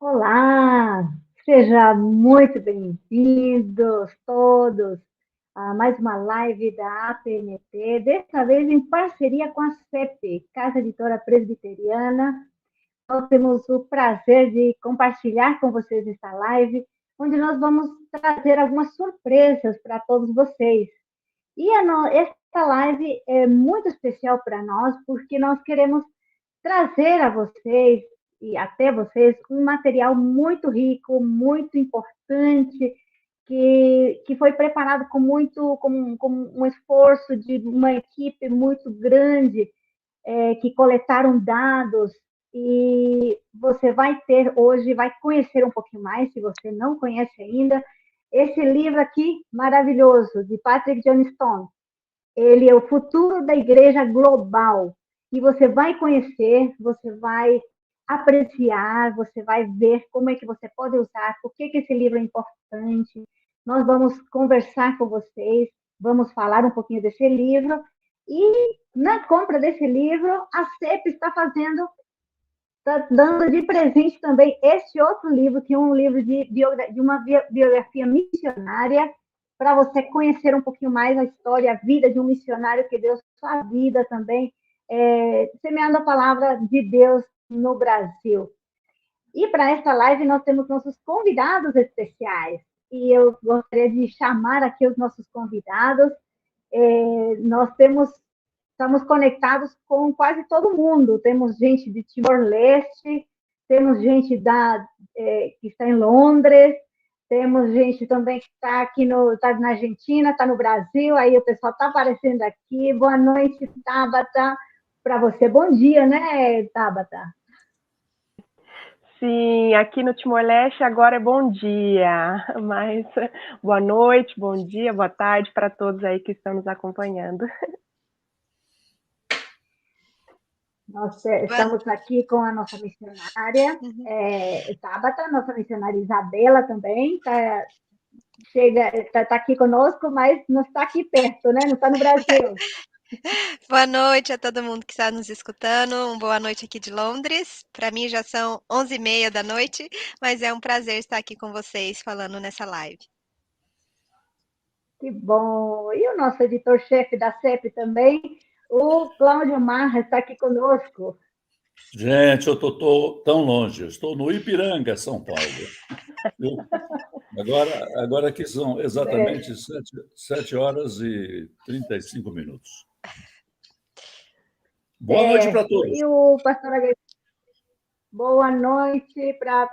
Olá, seja muito bem-vindos todos a mais uma live da APMT, dessa vez em parceria com a CEP, Casa Editora Presbiteriana. Nós temos o prazer de compartilhar com vocês esta live, onde nós vamos trazer algumas surpresas para todos vocês. E esta live é muito especial para nós, porque nós queremos trazer a vocês e até vocês um material muito rico, muito importante, que foi preparado com um esforço de uma equipe muito grande, que coletaram dados, e você vai ter hoje, vai conhecer um pouquinho mais, se você não conhece ainda, esse livro aqui maravilhoso, de Patrick Johnstone. Ele é o futuro da igreja global. E você vai conhecer, você vai apreciar, você vai ver como é que você pode usar, por que esse livro é importante. Nós vamos conversar com vocês, vamos falar um pouquinho desse livro. E na compra desse livro, a CEP está dando de presente também este outro livro, que é um livro de uma biografia missionária, para você conhecer um pouquinho mais a história, a vida de um missionário que deu sua vida também, semeando a palavra de Deus no Brasil. E para esta live nós temos nossos convidados especiais. E eu gostaria de chamar aqui os nossos convidados. Nós estamos conectados com quase todo mundo. Temos gente de Timor-Leste, temos gente que está em Londres, temos gente também que está tá na Argentina, está no Brasil, aí o pessoal está aparecendo aqui. Boa noite, Tabata, para você. Bom dia, né, Tabata? Sim, aqui no Timor-Leste agora é bom dia, mas boa noite, bom dia, boa tarde para todos aí que estão nos acompanhando. Nós estamos aqui com a nossa missionária, Tabata, nossa missionária Isabela também, tá aqui conosco, mas não está aqui perto, né? Não está no Brasil. Boa noite a todo mundo que está nos escutando. Uma boa noite aqui de Londres. Para mim já são 11h30 da noite, mas é um prazer estar aqui com vocês falando nessa live. Que bom! E o nosso editor-chefe da CEP também, o Cláudio Marra, está aqui conosco. Gente, eu estou tão longe, eu estou no Ipiranga, São Paulo. Agora aqui são exatamente 7 horas e 35 minutos. Boa noite para todos. E o pastor Agri, boa noite para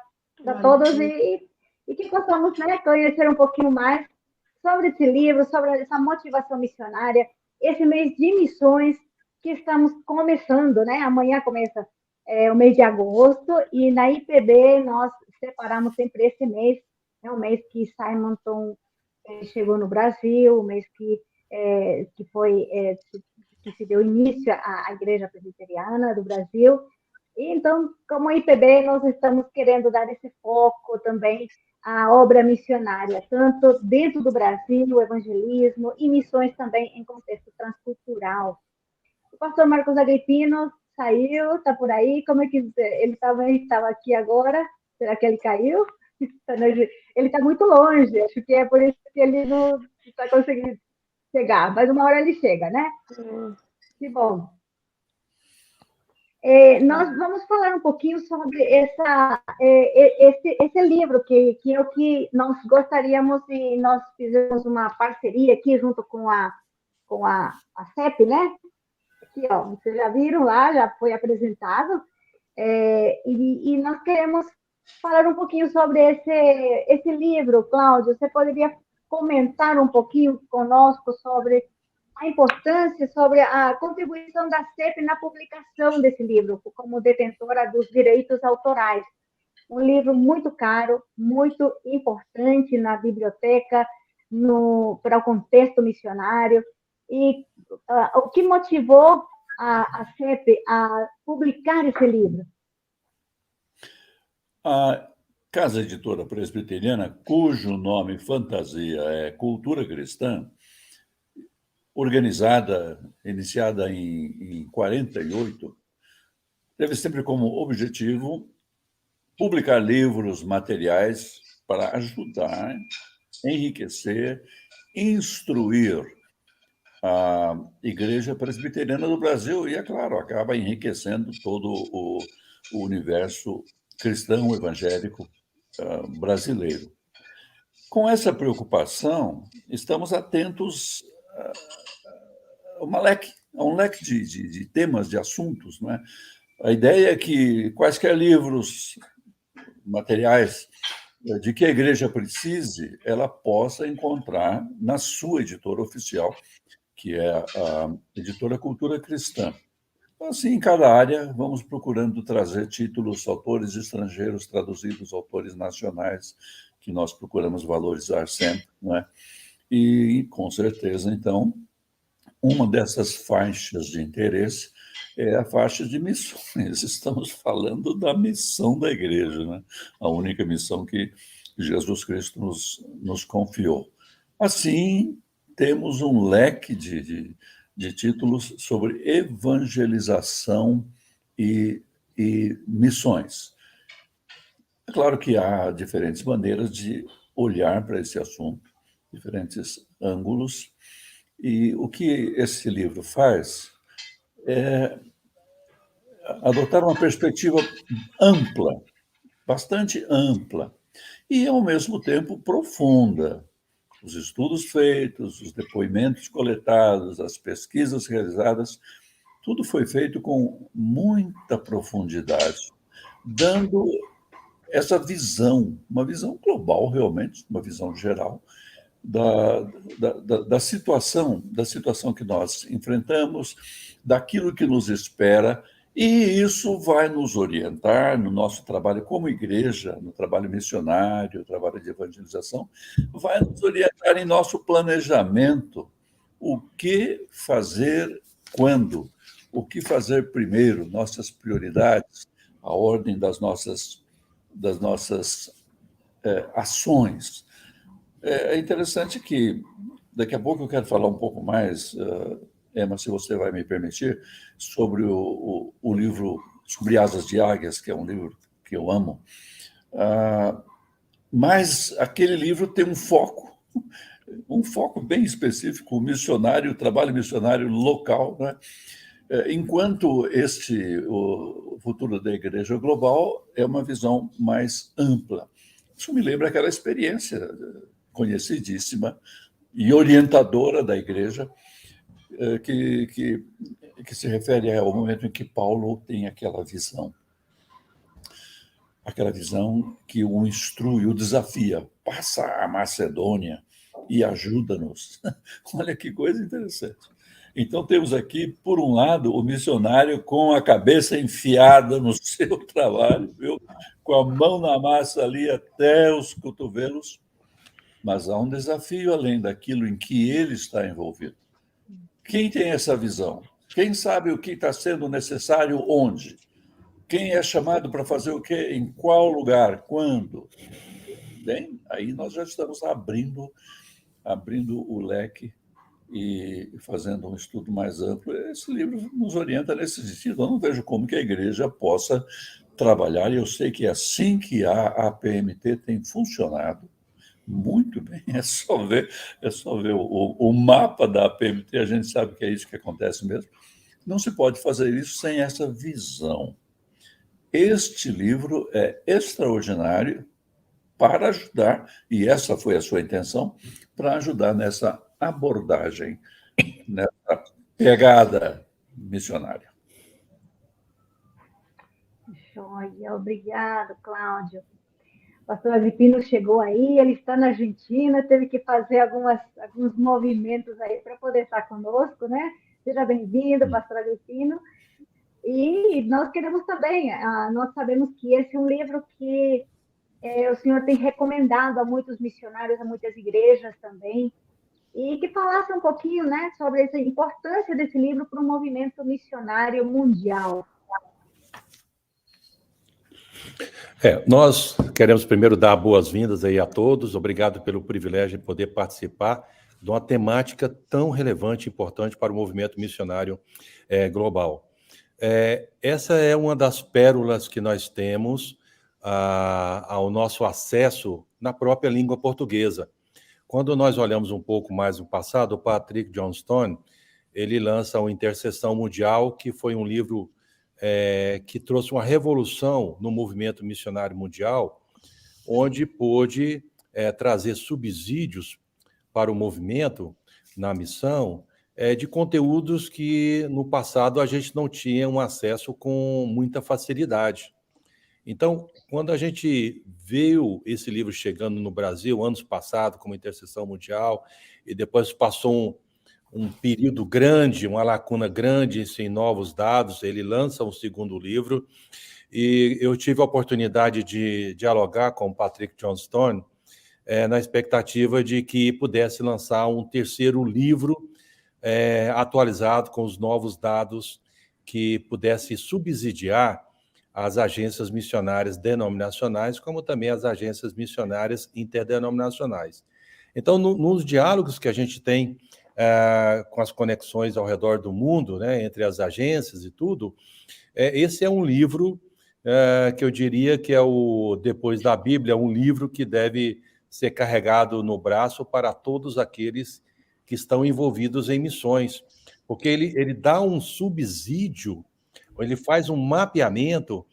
todos e que possamos, né, conhecer um pouquinho mais sobre esse livro, sobre essa motivação missionária, esse mês de missões que estamos começando, né? Amanhã começa o mês de agosto, e na IPB nós separamos sempre esse mês, o mês que Simonton chegou no Brasil, o mês que se deu início à Igreja Presbiteriana do Brasil. E, então, como IPB, nós estamos querendo dar esse foco também à obra missionária, tanto dentro do Brasil, o evangelismo, e missões também em contexto transcultural. O pastor Marcos Agripino saiu, está por aí, como é que ele também estava aqui agora? Será que ele caiu? Ele está muito longe, acho que é por isso que ele não está conseguindo chegar, mas uma hora ele chega, né? Que bom. Nós vamos falar um pouquinho sobre esse livro que nós gostaríamos, e nós fizemos uma parceria aqui junto com a CEP, né? Aqui, ó, vocês já viram lá, já foi apresentado, e nós queremos falar um pouquinho sobre esse livro. Cláudio, você poderia comentar um pouquinho conosco sobre a importância, sobre a contribuição da CEP na publicação desse livro, como detentora dos direitos autorais. Um livro muito caro, muito importante na biblioteca, para o contexto missionário. E o que motivou a CEP a publicar esse livro? A Casa Editora Presbiteriana, cujo nome fantasia é Cultura Cristã, organizada, iniciada em 48, teve sempre como objetivo publicar livros, materiais para ajudar, enriquecer, instruir a Igreja Presbiteriana do Brasil e, é claro, acaba enriquecendo todo o universo cristão evangélico brasileiro. Com essa preocupação, estamos atentos a um leque de temas, de assuntos, não é? A ideia é que quaisquer livros, materiais de que a igreja precise, ela possa encontrar na sua editora oficial, que é a editora Cultura Cristã. Assim, em cada área, vamos procurando trazer títulos, autores estrangeiros traduzidos, autores nacionais, que nós procuramos valorizar sempre, não é? E, com certeza, então, uma dessas faixas de interesse é a faixa de missões. Estamos falando da missão da igreja, né? A única missão que Jesus Cristo nos confiou. Assim, temos um leque de títulos sobre evangelização e missões. É claro que há diferentes maneiras de olhar para esse assunto, diferentes ângulos, e o que esse livro faz é adotar uma perspectiva ampla, bastante ampla, e, ao mesmo tempo, profunda. Os estudos feitos, os depoimentos coletados, as pesquisas realizadas, tudo foi feito com muita profundidade, dando essa visão, uma visão global, realmente, uma visão geral, da situação que nós enfrentamos, daquilo que nos espera, e isso vai nos orientar no nosso trabalho como igreja, no trabalho missionário, no trabalho de evangelização, vai nos orientar em nosso planejamento, o que fazer quando, o que fazer primeiro, nossas prioridades, a ordem das nossas ações. É interessante que, daqui a pouco eu quero falar um pouco mais, Emma, se você vai me permitir, sobre o livro Sobre Asas de Águias, que é um livro que eu amo, mas aquele livro tem um foco bem específico, o trabalho missionário local, né? Enquanto o futuro da Igreja Global é uma visão mais ampla. Isso me lembra aquela experiência conhecidíssima e orientadora da Igreja, que se refere ao momento em que Paulo tem aquela visão que o instrui, o desafia, passa a Macedônia e ajuda-nos. Olha que coisa interessante. Então, temos aqui, por um lado, o missionário com a cabeça enfiada no seu trabalho, viu? Com a mão na massa ali até os cotovelos, mas há um desafio além daquilo em que ele está envolvido. Quem tem essa visão? Quem sabe o que está sendo necessário onde? Quem é chamado para fazer o quê? Em qual lugar? Quando? Bem, aí nós já estamos abrindo o leque e fazendo um estudo mais amplo. Esse livro nos orienta nesse sentido. Eu não vejo como que a igreja possa trabalhar, e eu sei que assim que a APMT tem funcionado muito bem, é só ver o mapa da APMT, a gente sabe que é isso que acontece mesmo. Não se pode fazer isso sem essa visão. Este livro é extraordinário para ajudar, e essa foi a sua intenção, para ajudar nessa abordagem, nessa pegada missionária. Joia, obrigado, Cláudio. O pastor Agripino chegou aí, ele está na Argentina, teve que fazer alguns movimentos aí para poder estar conosco, né? Seja bem-vindo, pastor Agripino. E nós queremos também, nós sabemos que esse é um livro que o senhor tem recomendado a muitos missionários, a muitas igrejas também, e que falasse um pouquinho, né, sobre essa importância desse livro para o movimento missionário mundial. Nós queremos primeiro dar boas-vindas aí a todos, obrigado pelo privilégio de poder participar de uma temática tão relevante e importante para o movimento missionário global. Essa é uma das pérolas que nós temos ao nosso acesso na própria língua portuguesa. Quando nós olhamos um pouco mais no passado, o Patrick Johnstone, ele lança o Intercessão Mundial, que foi um livro que trouxe uma revolução no movimento missionário mundial, onde pôde trazer subsídios para o movimento, na missão, de conteúdos que no passado a gente não tinha um acesso com muita facilidade. Então, quando a gente viu esse livro chegando no Brasil, anos passados, como Intercessão Mundial, e depois passou um período grande, uma lacuna grande sem novos dados, ele lança um segundo livro, e eu tive a oportunidade de dialogar com o Patrick Johnstone, na expectativa de que pudesse lançar um terceiro livro atualizado com os novos dados que pudesse subsidiar as agências missionárias denominacionais, como também as agências missionárias interdenominacionais. Então, nos diálogos que a gente tem com as conexões ao redor do mundo, né, entre as agências e tudo, esse é um livro que eu diria que é depois da Bíblia, um livro que deve ser carregado no braço para todos aqueles que estão envolvidos em missões, porque ele dá um subsídio, ele faz um mapeamento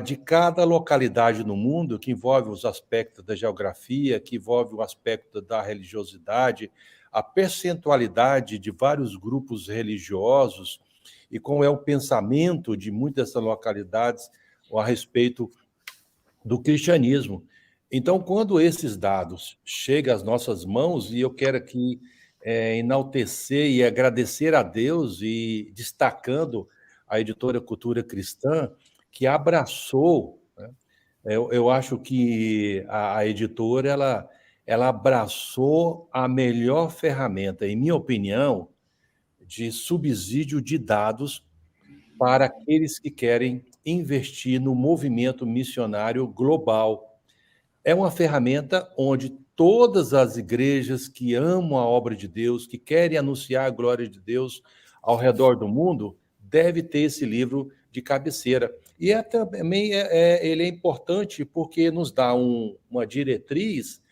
de cada localidade no mundo, que envolve os aspectos da geografia, que envolve o aspecto da religiosidade, a percentualidade de vários grupos religiosos e como é o pensamento de muitas dessas localidades a respeito do cristianismo. Então, quando esses dados chegam às nossas mãos, e eu quero aqui enaltecer e agradecer a Deus, e destacando a editora Cultura Cristã, que abraçou, né? Eu acho que a editora ela abraçou a melhor ferramenta, em minha opinião, de subsídio de dados para aqueles que querem investir no movimento missionário global. É uma ferramenta onde todas as igrejas que amam a obra de Deus, que querem anunciar a glória de Deus ao redor do mundo, deve ter esse livro de cabeceira. E também ele é importante porque nos dá uma diretriz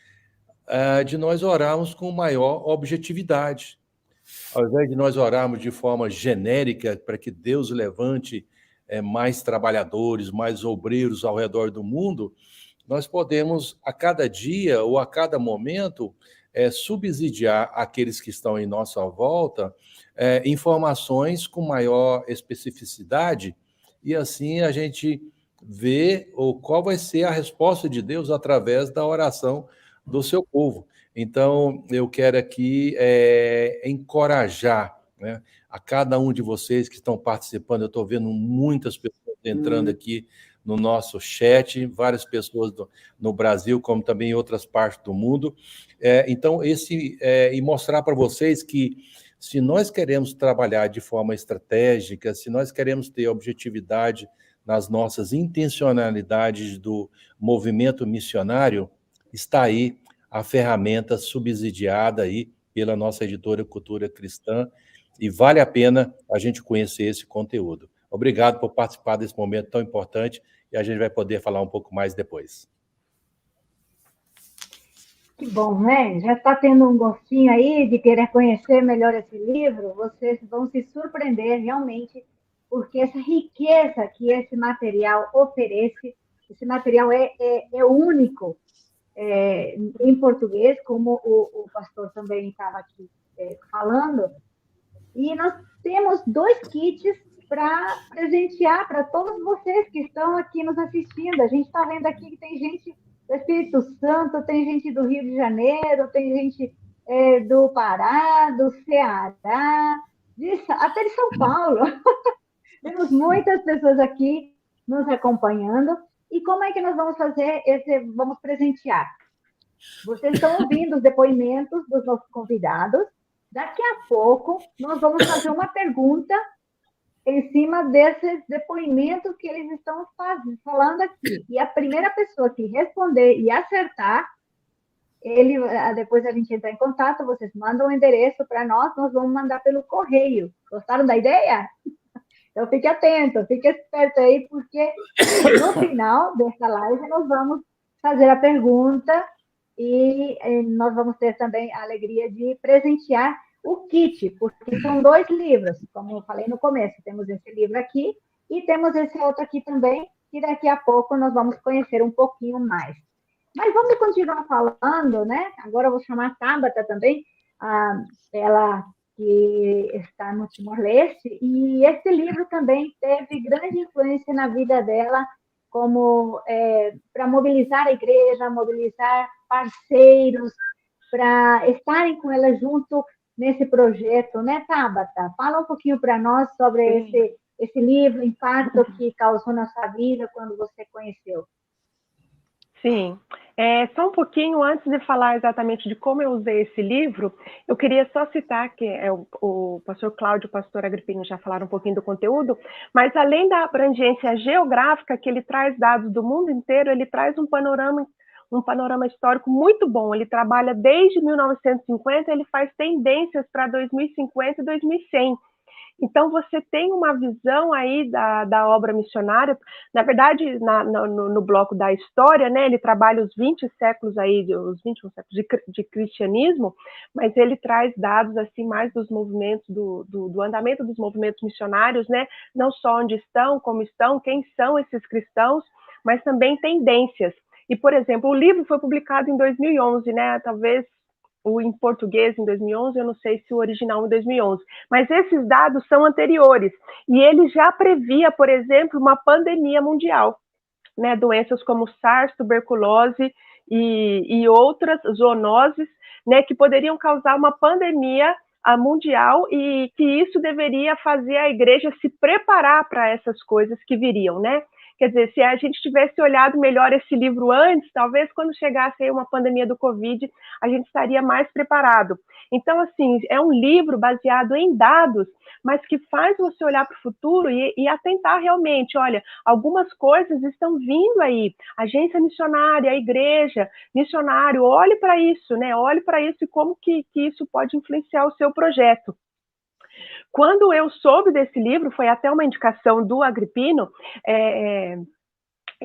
de nós orarmos com maior objetividade. Ao invés de nós orarmos de forma genérica para que Deus levante mais trabalhadores, mais obreiros ao redor do mundo, nós podemos, a cada dia ou a cada momento, subsidiar aqueles que estão em nossa volta informações com maior especificidade, e assim a gente vê qual vai ser a resposta de Deus através da oração do seu povo. Então, eu quero aqui encorajar, né, a cada um de vocês que estão participando. Eu estou vendo muitas pessoas entrando aqui no nosso chat, várias pessoas no Brasil, como também em outras partes do mundo. Então, e mostrar para vocês que, se nós queremos trabalhar de forma estratégica, se nós queremos ter objetividade nas nossas intencionalidades do movimento missionário, está aí a ferramenta subsidiada aí pela nossa editora Cultura Cristã, e vale a pena a gente conhecer esse conteúdo. Obrigado por participar desse momento tão importante, e a gente vai poder falar um pouco mais depois. Que bom, né? Já está tendo um gostinho aí de querer conhecer melhor esse livro? Vocês vão se surpreender realmente, porque essa riqueza que esse material oferece, esse material é único em português, como o pastor também estava aqui falando, e nós temos 2 kits para presentear para todos vocês que estão aqui nos assistindo. A gente está vendo aqui que tem gente do Espírito Santo, tem gente do Rio de Janeiro, tem gente do Pará, do Ceará, até de São Paulo. Temos muitas pessoas aqui nos acompanhando. E como é que nós vamos fazer vamos presentear? Vocês estão ouvindo os depoimentos dos nossos convidados. Daqui a pouco, nós vamos fazer uma pergunta em cima desses depoimentos que eles estão falando aqui. E a primeira pessoa que responder e acertar, depois a gente entra em contato, vocês mandam o endereço para nós vamos mandar pelo correio. Gostaram da ideia? Então, fique atento, fique esperto aí, porque no final dessa live nós vamos fazer a pergunta e nós vamos ter também a alegria de presentear o kit, porque são 2 livros, como eu falei no começo, temos esse livro aqui e temos esse outro aqui também, que daqui a pouco nós vamos conhecer um pouquinho mais. Mas vamos continuar falando, né? Agora eu vou chamar a Tabata também, ela que está no Timor-Leste, e esse livro também teve grande influência na vida dela, como para mobilizar a igreja, mobilizar parceiros, para estarem com ela junto nesse projeto, né, Tabata? Fala um pouquinho para nós sobre esse livro, o impacto que causou na sua vida quando você conheceu. Sim. Só um pouquinho antes de falar exatamente de como eu usei esse livro, eu queria só citar que o pastor Cláudio e o pastor Agripino já falaram um pouquinho do conteúdo, mas além da abrangência geográfica, que ele traz dados do mundo inteiro, ele traz um panorama histórico muito bom. Ele trabalha desde 1950, ele faz tendências para 2050 e 2100. Então, você tem uma visão aí da obra missionária. Na verdade, no bloco da história, né, ele trabalha os 20 séculos aí, os 21 séculos de cristianismo, mas ele traz dados assim mais dos movimentos, do andamento dos movimentos missionários, né, não só onde estão, como estão, quem são esses cristãos, mas também tendências. E, por exemplo, o livro foi publicado em 2011, né, talvez o em português em 2011, eu não sei se o original em 2011, mas esses dados são anteriores, e ele já previa, por exemplo, uma pandemia mundial, né, doenças como SARS, tuberculose e outras zoonoses, né, que poderiam causar uma pandemia mundial, e que isso deveria fazer a igreja se preparar para essas coisas que viriam, né? Quer dizer, se a gente tivesse olhado melhor esse livro antes, talvez quando chegasse aí uma pandemia do Covid, a gente estaria mais preparado. Então, assim, é um livro baseado em dados, mas que faz você olhar para o futuro e atentar realmente, olha, algumas coisas estão vindo aí, agência missionária, a igreja, missionário, olhe para isso, né? Olhe para isso e como que isso pode influenciar o seu projeto. Quando eu soube desse livro, foi até uma indicação do Agripino,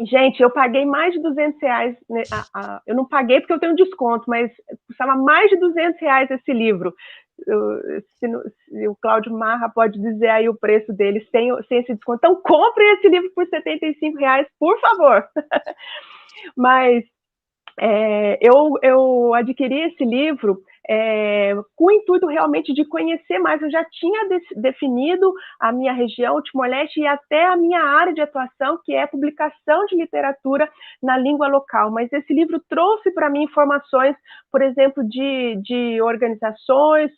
gente, eu paguei mais de R$200, né, eu não paguei porque eu tenho desconto, mas custava mais de R$200 esse livro. Se o Cláudio Marra pode dizer aí o preço dele sem esse desconto. Então, compre esse livro por R$75, por favor. Mas eu adquiri esse livro com o intuito realmente de conhecer mais. Eu já tinha definido a minha região, o Timor-Leste, e até a minha área de atuação, que é a publicação de literatura na língua local. Mas esse livro trouxe para mim informações, por exemplo, de organizações,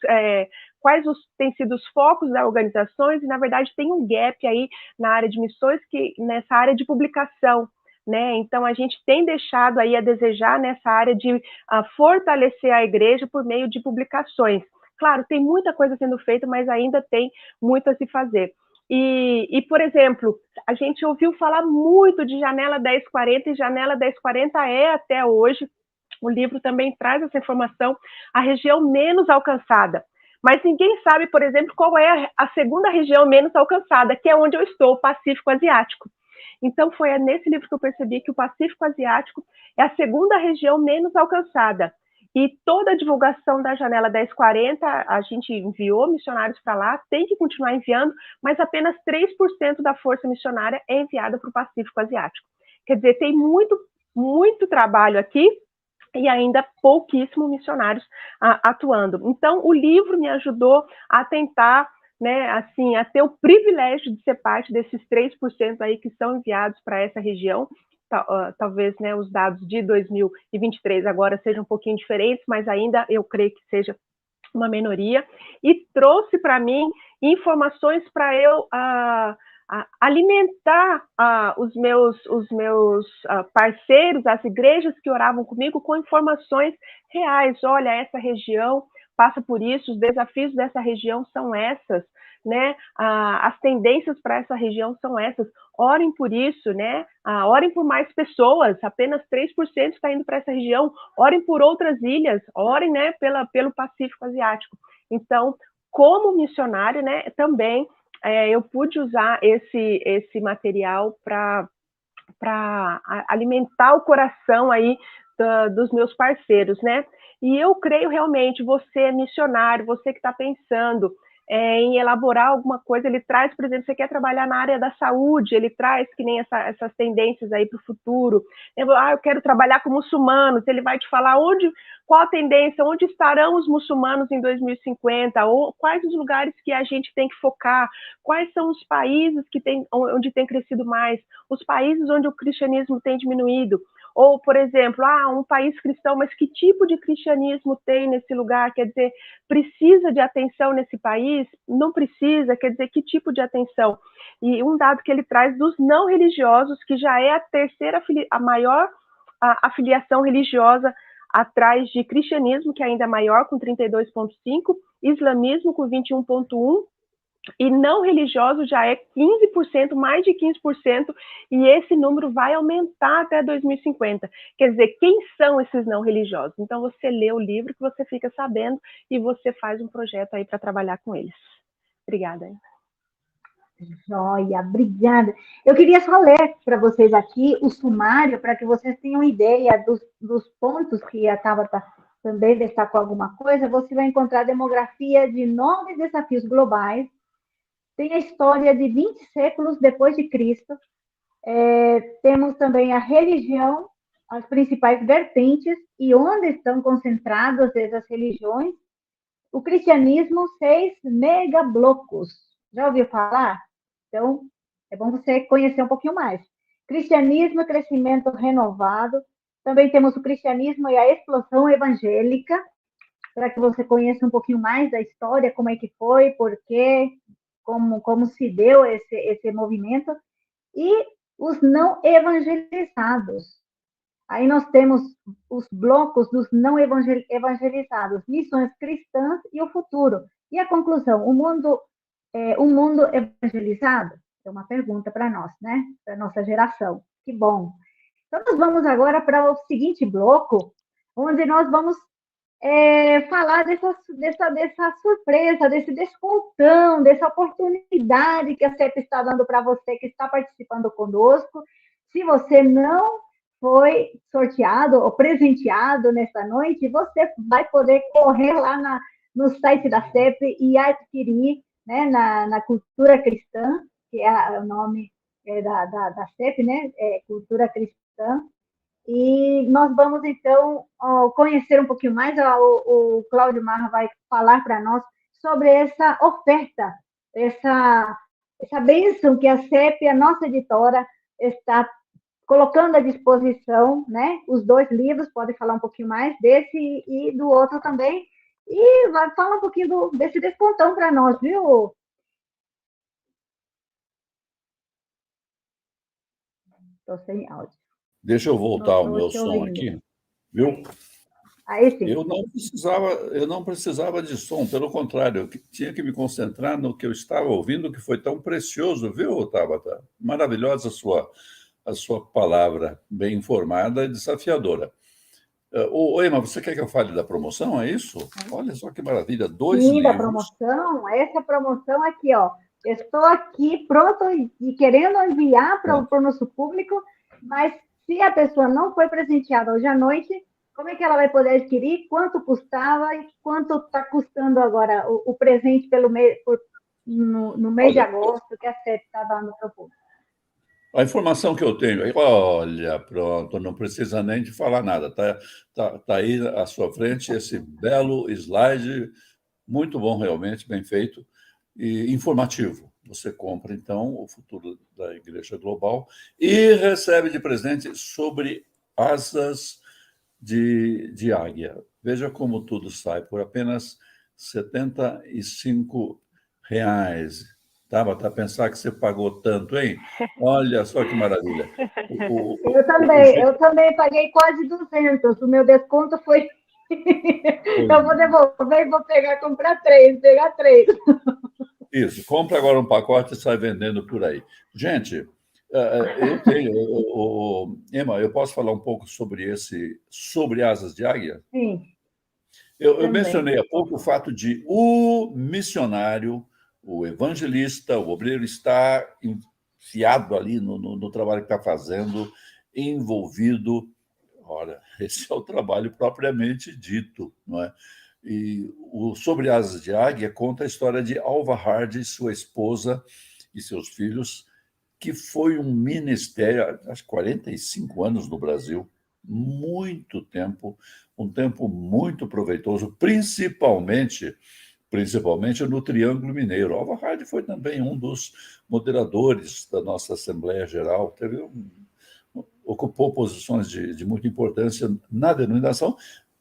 quais têm sido os focos das organizações, e, na verdade, tem um gap aí na área de missões, nessa área de publicação, né? Então, a gente tem deixado aí a desejar nessa área de fortalecer a igreja por meio de publicações. Claro, tem muita coisa sendo feita, mas ainda tem muito a se fazer. E, por exemplo, a gente ouviu falar muito de Janela 1040, e Janela 1040 é até hoje, o livro também traz essa informação, a região menos alcançada. Mas ninguém sabe, por exemplo, qual é a segunda região menos alcançada, que é onde eu estou, o Pacífico Asiático. Então, foi nesse livro que eu percebi que o Pacífico Asiático é a segunda região menos alcançada. E toda a divulgação da Janela 1040, a gente enviou missionários para lá, tem que continuar enviando, mas apenas 3% da força missionária é enviada para o Pacífico Asiático. Quer dizer, tem muito, muito trabalho aqui, e ainda pouquíssimos missionários atuando. Então, o livro me ajudou a tentar, né, assim, a ter o privilégio de ser parte desses 3% aí que são enviados para essa região. Talvez, né, os dados de 2023 agora sejam um pouquinho diferentes, mas ainda eu creio que seja uma minoria, e trouxe para mim informações para eu alimentar os meus parceiros, as igrejas que oravam comigo, com informações reais. Olha, essa região passa por isso, os desafios dessa região são essas, né? As tendências para essa região são essas. Orem por isso, né? Orem por mais pessoas, apenas 3% está indo para essa região. Orem por outras ilhas, orem, né, pelo Pacífico Asiático. Então, como missionário, né, também eu pude usar esse material para alimentar o coração aí dos meus parceiros, né? E eu creio realmente, você é missionário, você que está pensando em elaborar alguma coisa, ele traz, por exemplo, você quer trabalhar na área da saúde, ele traz que nem essas tendências aí para o futuro. Eu quero trabalhar com muçulmanos, ele vai te falar qual a tendência, onde estarão os muçulmanos em 2050, ou quais os lugares que a gente tem que focar, quais são os países onde tem crescido mais, os países onde o cristianismo tem diminuído. Ou, por exemplo, um país cristão, mas que tipo de cristianismo tem nesse lugar? Quer dizer, precisa de atenção nesse país? Não precisa? Quer dizer, que tipo de atenção? E um dado que ele traz dos não religiosos, que já é a maior afiliação religiosa atrás de cristianismo, que ainda é maior, com 32,5%, islamismo com 21,1%, e não religioso já é 15%, mais de 15%, e esse número vai aumentar até 2050. Quer dizer, quem são esses não religiosos? Então, você lê o livro que você fica sabendo e você faz um projeto aí para trabalhar com eles. Obrigada. Joia, obrigada. Eu queria só ler para vocês aqui o sumário, para que vocês tenham ideia dos pontos que a Tabata também destacou alguma coisa. Você vai encontrar a demografia de 9 desafios globais, tem a história de 20 séculos depois de Cristo, temos também a religião, as principais vertentes e onde estão concentradas essas religiões, o cristianismo, 6 megablocos. Já ouviu falar? Então, é bom você conhecer um pouquinho mais. Cristianismo e crescimento renovado. Também temos o cristianismo e a explosão evangélica, para que você conheça um pouquinho mais da história, como é que foi, por quê, como se deu esse movimento, e os não evangelizados. Aí nós temos os blocos dos não evangelizados, missões cristãs e o futuro. E a conclusão, o mundo evangelizado? É uma pergunta para nós, né? Para a nossa geração. Que bom. Então, nós vamos agora para o seguinte bloco, onde nós vamos falar dessa surpresa, desse descontão, dessa oportunidade que a CEP está dando para você que está participando conosco. Se você não foi sorteado ou presenteado nesta noite, você vai poder correr lá no site da CEP e adquirir, né, na Cultura Cristã, que é o nome da CEP, né, Cultura Cristã. E nós vamos, então, conhecer um pouquinho mais. O Cláudio Marra vai falar para nós sobre essa oferta, essa bênção que a CEP, a nossa editora, está colocando à disposição, né? Os 2 livros, pode falar um pouquinho mais desse e do outro também. E vai falar um pouquinho desse descontão para nós, viu? Estou sem áudio. Deixa eu voltar ao meu som aqui, viu? Aí sim. Eu não precisava de som, pelo contrário, eu tinha que me concentrar no que eu estava ouvindo, que foi tão precioso, viu, Tabata? Maravilhosa a sua palavra, bem informada e desafiadora. Ema, você quer que eu fale da promoção, é isso? Olha só que maravilha, 2 Sim, livros. da promoção, essa promoção aqui, ó. Eu estou aqui pronto e querendo enviar para o nosso público, mas se a pessoa não foi presenteada hoje à noite, como é que ela vai poder adquirir? Quanto custava e quanto está custando agora o presente no mês de agosto que a CEP está dando para o público? A informação que eu tenho, olha, pronto, não precisa nem de falar nada. Tá aí à sua frente esse belo slide, muito bom realmente, bem feito e informativo. Você compra, então, o futuro da Igreja Global e recebe de presente sobre asas de águia. Veja como tudo sai por apenas R$ 75. Tá pensar que você pagou tanto, hein? Olha só que maravilha. Eu também paguei quase 200. O meu desconto foi... Eu vou devolver e vou comprar 3. Isso, compra agora um pacote e sai vendendo por aí. Gente, eu tenho... Ema, eu posso falar um pouco sobre asas de águia? Sim. Eu mencionei há pouco o fato de o missionário o evangelista, o obreiro está enfiado ali no trabalho que está fazendo, envolvido. Ora, esse é o trabalho propriamente dito, não é? E o Sobre Asas de Águia conta a história de Alva Hardy, sua esposa e seus filhos, que foi um ministério, acho que 45 anos no Brasil, muito tempo, um tempo muito proveitoso, principalmente no Triângulo Mineiro. Alva Hardy foi também um dos moderadores da nossa Assembleia Geral, ocupou posições de muita importância na denominação.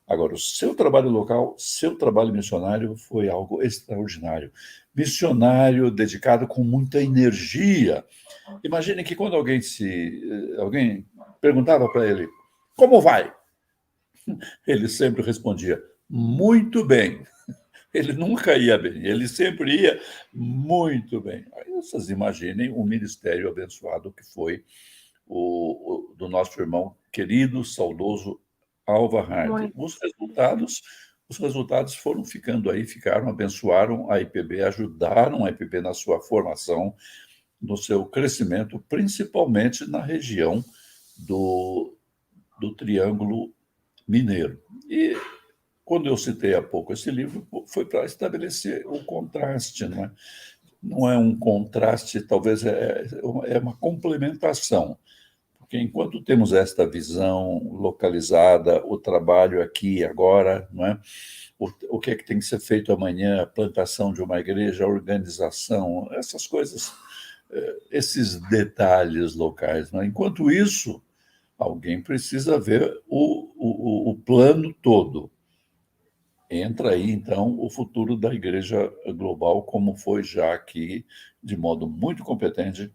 Agora, o seu trabalho local, seu trabalho missionário foi algo extraordinário. Missionário dedicado com muita energia. Imagine que quando alguém perguntava para ele, como vai? Ele sempre respondia, muito bem. Ele nunca ia bem, ele sempre ia muito bem. Aí vocês imaginem o ministério abençoado que foi do nosso irmão querido, saudoso Alva Hardy. Os resultados foram ficando aí, abençoaram a IPB, ajudaram a IPB na sua formação, no seu crescimento, principalmente na região do Triângulo Mineiro. E quando eu citei há pouco esse livro, foi para estabelecer o contraste, não é? Não é um contraste, talvez é uma complementação, porque enquanto temos esta visão localizada, o trabalho aqui e agora, não é? O que é que tem que ser feito amanhã, a plantação de uma igreja, a organização, essas coisas, esses detalhes locais, não é? Enquanto isso, alguém precisa ver o plano todo. Entra aí, então, o futuro da Igreja Global, como foi já aqui, de modo muito competente,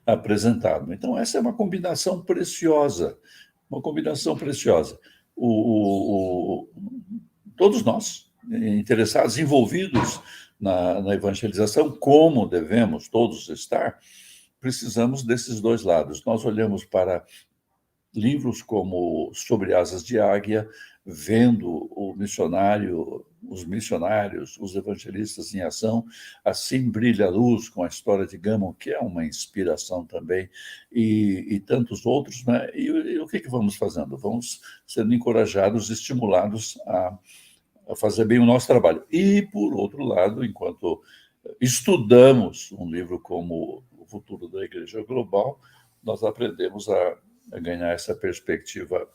apresentado. Então, essa é uma combinação preciosa, Todos nós, interessados, envolvidos na evangelização, como devemos todos estar, precisamos desses dois lados. Nós olhamos para livros como Sobre Asas de Águia, vendo os missionários, os evangelistas em ação, Assim Brilha a Luz, com a história de Gammon, que é uma inspiração também, e tantos outros, né? E o que vamos fazendo? Vamos sendo encorajados, estimulados a fazer bem o nosso trabalho. E, por outro lado, enquanto estudamos um livro como O Futuro da Igreja Global, nós aprendemos a ganhar essa perspectiva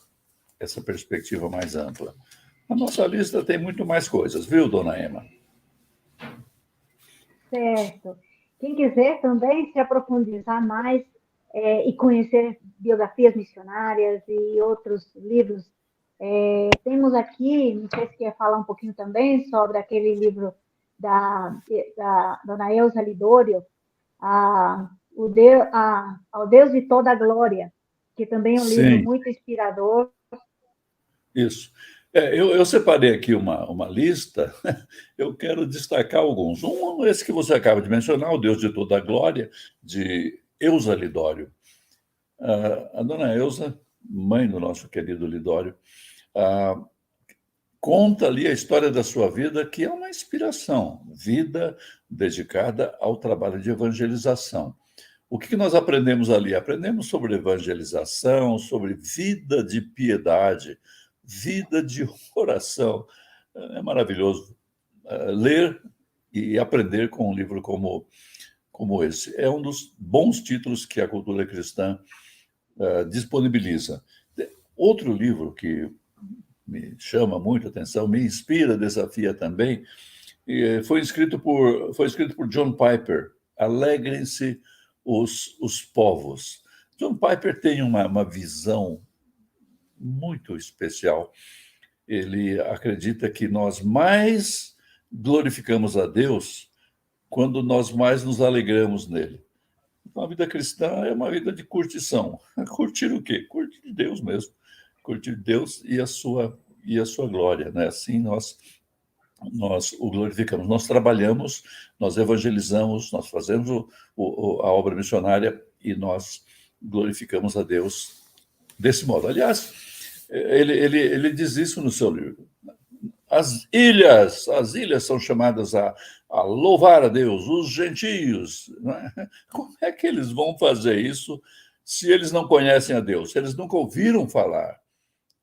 mais ampla. A nossa lista tem muito mais coisas, viu, dona Emma? Certo. Quem quiser também se aprofundizar mais e conhecer biografias missionárias e outros livros, temos aqui, não sei se quer falar um pouquinho também sobre aquele livro da dona Elza Lidório, Ao Deus de Toda a Glória, que também é um livro muito inspirador. Isso. Eu separei aqui uma lista, eu quero destacar alguns. Esse que você acaba de mencionar, O Deus de Toda a Glória, de Elza Lidório. A dona Elza, mãe do nosso querido Lidório, conta ali a história da sua vida, que é uma inspiração, vida dedicada ao trabalho de evangelização. O que nós aprendemos ali? Aprendemos sobre evangelização, sobre vida de piedade, vida de oração. É maravilhoso ler e aprender com um livro como esse. É um dos bons títulos que a cultura cristã disponibiliza. Outro livro que me chama muito a atenção, me inspira, desafia também, foi escrito por John Piper, Alegrem-se os povos. John Piper tem uma visão muito especial. Ele acredita que nós mais glorificamos a Deus quando nós mais nos alegramos nele. Então, a vida cristã é uma vida de curtição. Curtir o quê? Curtir Deus mesmo. Curtir Deus e a sua glória, né? Assim nós o glorificamos. Nós trabalhamos, nós evangelizamos, nós fazemos a obra missionária e nós glorificamos a Deus desse modo. Aliás, ele diz isso no seu livro. as ilhas são chamadas a louvar a Deus, os gentios. Não é? Como é que eles vão fazer isso se eles não conhecem a Deus, se eles nunca ouviram falar?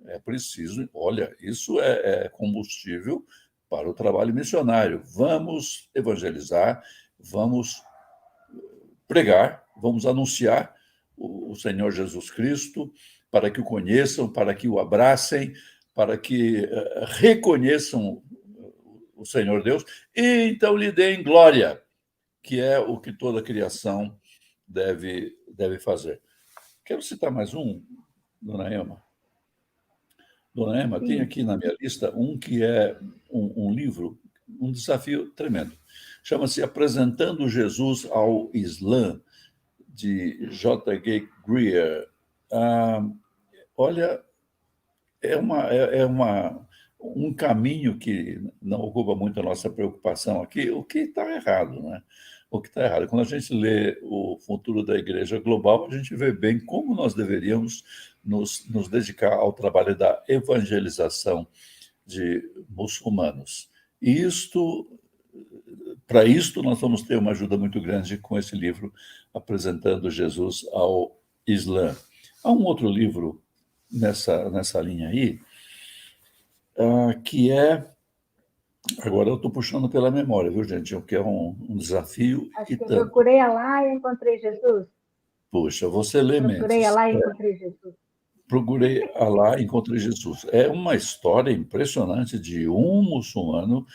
É preciso, olha, isso é combustível para o trabalho missionário. Vamos evangelizar, vamos pregar, vamos anunciar o Senhor Jesus Cristo para que o conheçam, para que o abracem, para que reconheçam o Senhor Deus e então lhe deem glória, que é o que toda a criação deve fazer. Quero citar mais um, dona Ema. Dona Ema, tem aqui na minha lista um que é um livro, um desafio tremendo. Chama-se Apresentando Jesus ao Islã, de J.G. Greer. Olha, é um caminho que não ocupa muito a nossa preocupação aqui, o que está errado, né? O que está errado. Quando a gente lê o futuro da Igreja Global, a gente vê bem como nós deveríamos nos dedicar ao trabalho da evangelização de muçulmanos. E para isto, nós vamos ter uma ajuda muito grande com esse livro, Apresentando Jesus ao Islã. Há um outro livro nessa linha aí, que é... Agora eu estou puxando pela memória, viu, gente? Que é um desafio. Acho que eu procurei Alá e encontrei Jesus. Puxa, você lê Mendes. Procurei Alá e encontrei Jesus. Procurei Alá e encontrei Jesus. É uma história impressionante de um muçulmano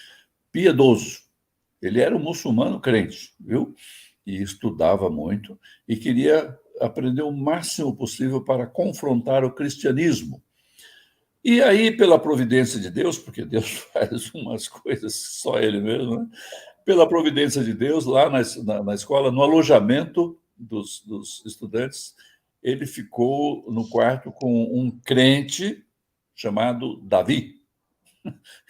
piedoso. Ele era um muçulmano crente, viu? E estudava muito e queria aprender o máximo possível para confrontar o cristianismo. E aí, pela providência de Deus, porque Deus faz umas coisas só Ele mesmo, né? Pela providência de Deus, lá na escola, no alojamento dos estudantes, ele ficou no quarto com um crente chamado Davi.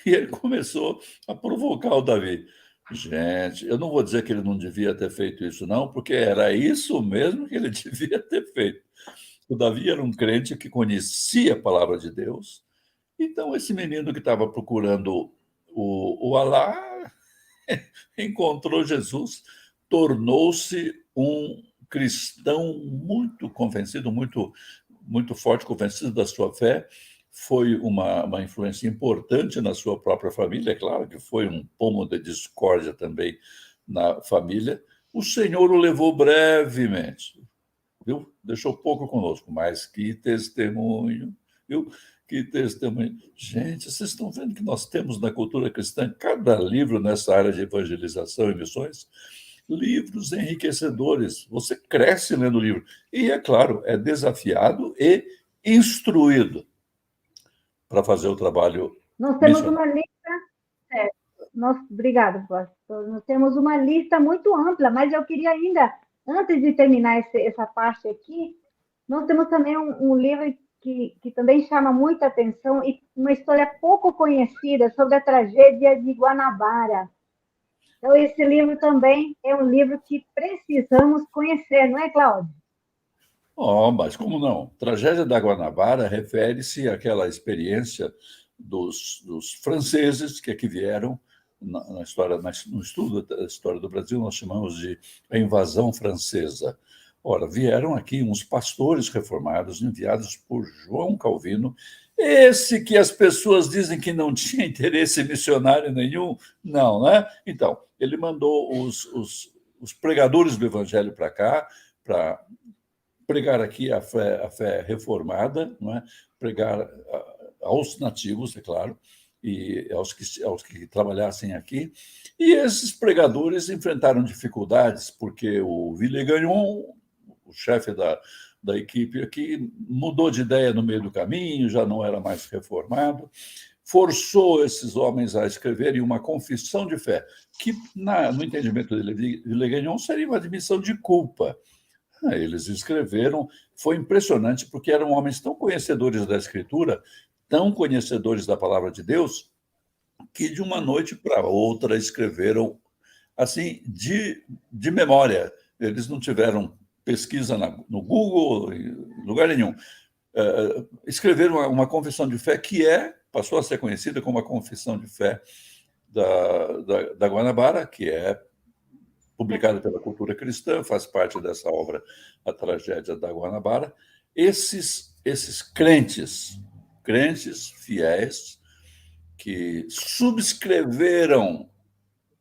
E ele começou a provocar o Davi. Gente, eu não vou dizer que ele não devia ter feito isso, não, porque era isso mesmo que ele devia ter feito. O Davi era um crente que conhecia a palavra de Deus. Então, esse menino que estava procurando o Alá encontrou Jesus, tornou-se um cristão muito convencido, muito, muito forte, convencido da sua fé. Foi uma influência importante na sua própria família, é claro que foi um pomo de discórdia também na família. O Senhor o levou brevemente, viu? Deixou pouco conosco, mas que testemunho, viu? Que testemunho. Gente, vocês estão vendo que nós temos na cultura cristã cada livro nessa área de evangelização e missões? Livros enriquecedores. Você cresce lendo o livro. E, é claro, é desafiado e instruído para fazer o trabalho. Nós temos uma lista... Obrigada, pastor. Nós temos uma lista muito ampla, mas eu queria ainda, antes de terminar essa parte aqui, nós temos também um livro que também chama muita atenção e uma história pouco conhecida sobre a tragédia de Guanabara. Então, esse livro também é um livro que precisamos conhecer, não é, Cláudio? Mas como não? Tragédia da Guanabara refere-se àquela experiência dos franceses que aqui vieram na história, no estudo da história do Brasil, nós chamamos de a invasão francesa. Ora, vieram aqui uns pastores reformados enviados por João Calvino, esse que as pessoas dizem que não tinha interesse missionário nenhum, não, né? Então, ele mandou os pregadores do evangelho para cá, para pregar aqui a fé reformada, não é? Pregar aos nativos, é claro, e aos que trabalhassem aqui. E esses pregadores enfrentaram dificuldades, porque o Villegagnon, o chefe da equipe aqui, mudou de ideia no meio do caminho, já não era mais reformado, forçou esses homens a escreverem uma confissão de fé, que, no entendimento de Villegagnon, seria uma admissão de culpa. Eles escreveram, foi impressionante, porque eram homens tão conhecedores da Escritura, tão conhecedores da palavra de Deus, que de uma noite para outra escreveram assim, de memória. Eles não tiveram pesquisa no Google, em lugar nenhum. Escreveram uma confissão de fé que é passou a ser conhecida como a Confissão de Fé da Guanabara, que é publicada pela Cultura Cristã, faz parte dessa obra A Tragédia da Guanabara. Esses crentes fiéis, que subscreveram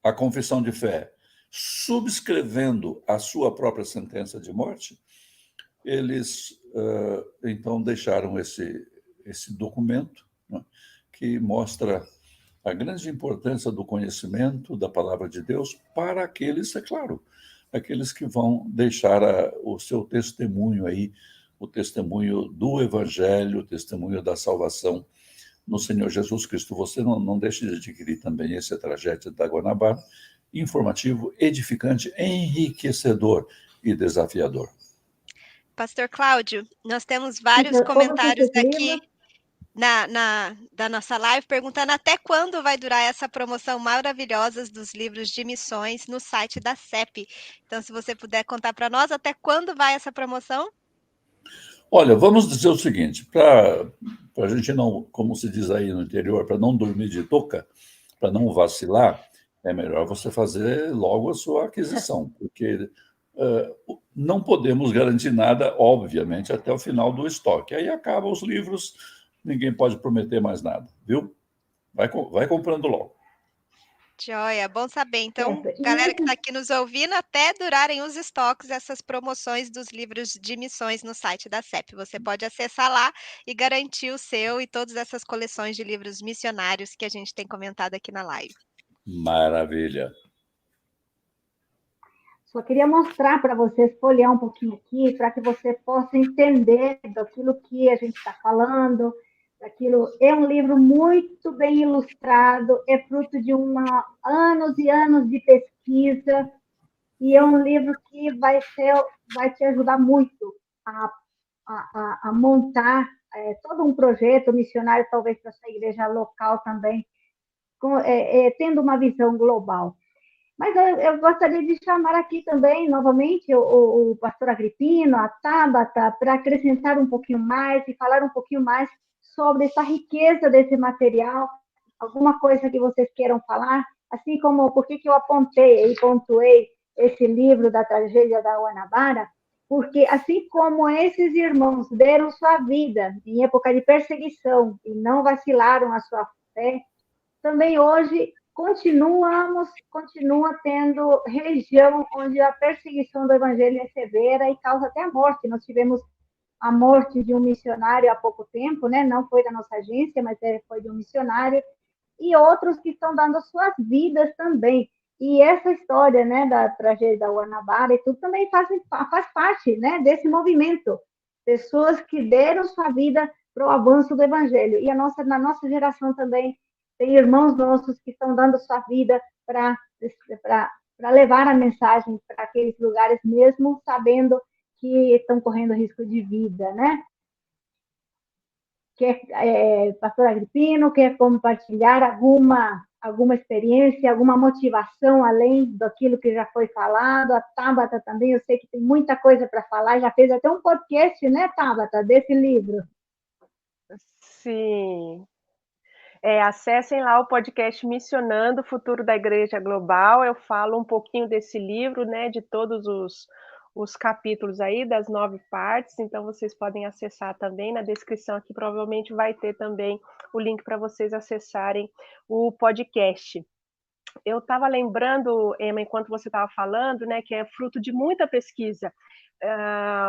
a confissão de fé, subscrevendo a sua própria sentença de morte, eles então deixaram esse documento, né, que mostra a grande importância do conhecimento da palavra de Deus para aqueles, é claro, aqueles que vão deixar o seu testemunho aí, o testemunho do Evangelho, o testemunho da salvação no Senhor Jesus Cristo. Você não deixe de adquirir também essa Tragédia da Guanabara, informativo, edificante, enriquecedor e desafiador. Pastor Cláudio, nós temos vários comentários aqui da nossa live perguntando até quando vai durar essa promoção maravilhosa dos livros de missões no site da CEP. Então, se você puder contar para nós, até quando vai essa promoção? Olha, vamos dizer o seguinte, para a gente não, como se diz aí no interior, para não dormir de touca, para não vacilar, é melhor você fazer logo a sua aquisição, porque não podemos garantir nada, obviamente, até o final do estoque. Aí acabam os livros, ninguém pode prometer mais nada, viu? Vai comprando logo. Joia, bom saber. Então, galera que está aqui nos ouvindo, até durarem os estoques, essas promoções dos livros de missões no site da CEP. Você pode acessar lá e garantir o seu e todas essas coleções de livros missionários que a gente tem comentado aqui na live. Maravilha. Só queria mostrar para vocês, folhear um pouquinho aqui, para que você possa entender daquilo que a gente está falando. Aquilo é um livro muito bem ilustrado, é fruto de anos e anos de pesquisa, e é um livro que vai te ajudar muito a montar todo um projeto missionário, talvez para sua igreja local também, tendo uma visão global. Mas eu gostaria de chamar aqui também, novamente, o pastor Agripino, a Tabata, para acrescentar um pouquinho mais e falar um pouquinho mais sobre essa riqueza desse material, alguma coisa que vocês queiram falar, assim como por que eu apontei e pontuei esse livro da Tragédia da Guanabara, porque assim como esses irmãos deram sua vida em época de perseguição e não vacilaram a sua fé, também hoje continua tendo região onde a perseguição do evangelho é severa e causa até a morte. Nós tivemos a morte de um missionário há pouco tempo, né? Não foi da nossa agência, mas foi de um missionário, e outros que estão dando suas vidas também. E essa história, né, da Tragédia da Guanabara e tudo também faz parte, né, desse movimento. Pessoas que deram sua vida para o avanço do evangelho. E na nossa geração também tem irmãos nossos que estão dando sua vida para levar a mensagem para aqueles lugares, mesmo sabendo que estão correndo risco de vida, né? Pastor Agripino, quer compartilhar alguma experiência, alguma motivação além daquilo que já foi falado? A Tabata também, eu sei que tem muita coisa para falar, já fez até um podcast, né, Tabata, desse livro. Sim. Acessem lá o podcast Missionando o Futuro da Igreja Global. Eu falo um pouquinho desse livro, né, de todos os capítulos aí, das 9 partes, então vocês podem acessar também. Na descrição aqui provavelmente vai ter também o link para vocês acessarem o podcast. Eu estava lembrando, Emma, enquanto você estava falando, né, que é fruto de muita pesquisa.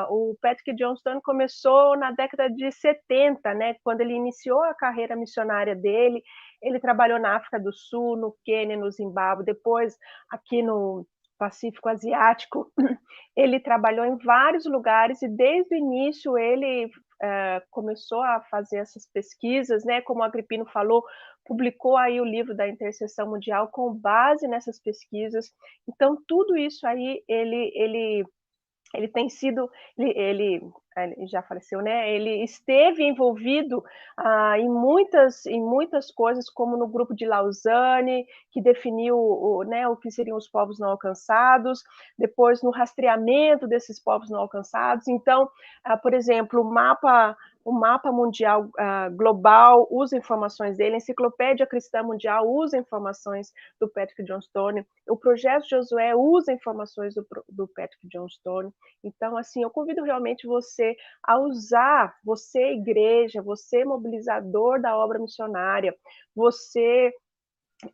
O Patrick Johnstone começou na década de 70, né, quando ele iniciou a carreira missionária dele. Ele trabalhou na África do Sul, no Quênia, no Zimbábue, depois aqui no Pacífico Asiático. Ele trabalhou em vários lugares e desde o início ele começou a fazer essas pesquisas, né, como o Agripino falou, publicou aí o livro da Intercessão Mundial com base nessas pesquisas. Então, tudo isso aí ele tem sido, ele já faleceu, né? Ele esteve envolvido em muitas coisas, como no grupo de Lausanne, que definiu o que seriam os povos não alcançados, depois no rastreamento desses povos não alcançados. Então, por exemplo, o mapa o Mapa Mundial Global usa informações dele, a Enciclopédia Cristã Mundial usa informações do Patrick Johnstone, o Projeto Josué usa informações do Patrick Johnstone. Então, assim, eu convido realmente você a usar, você igreja, você mobilizador da obra missionária, você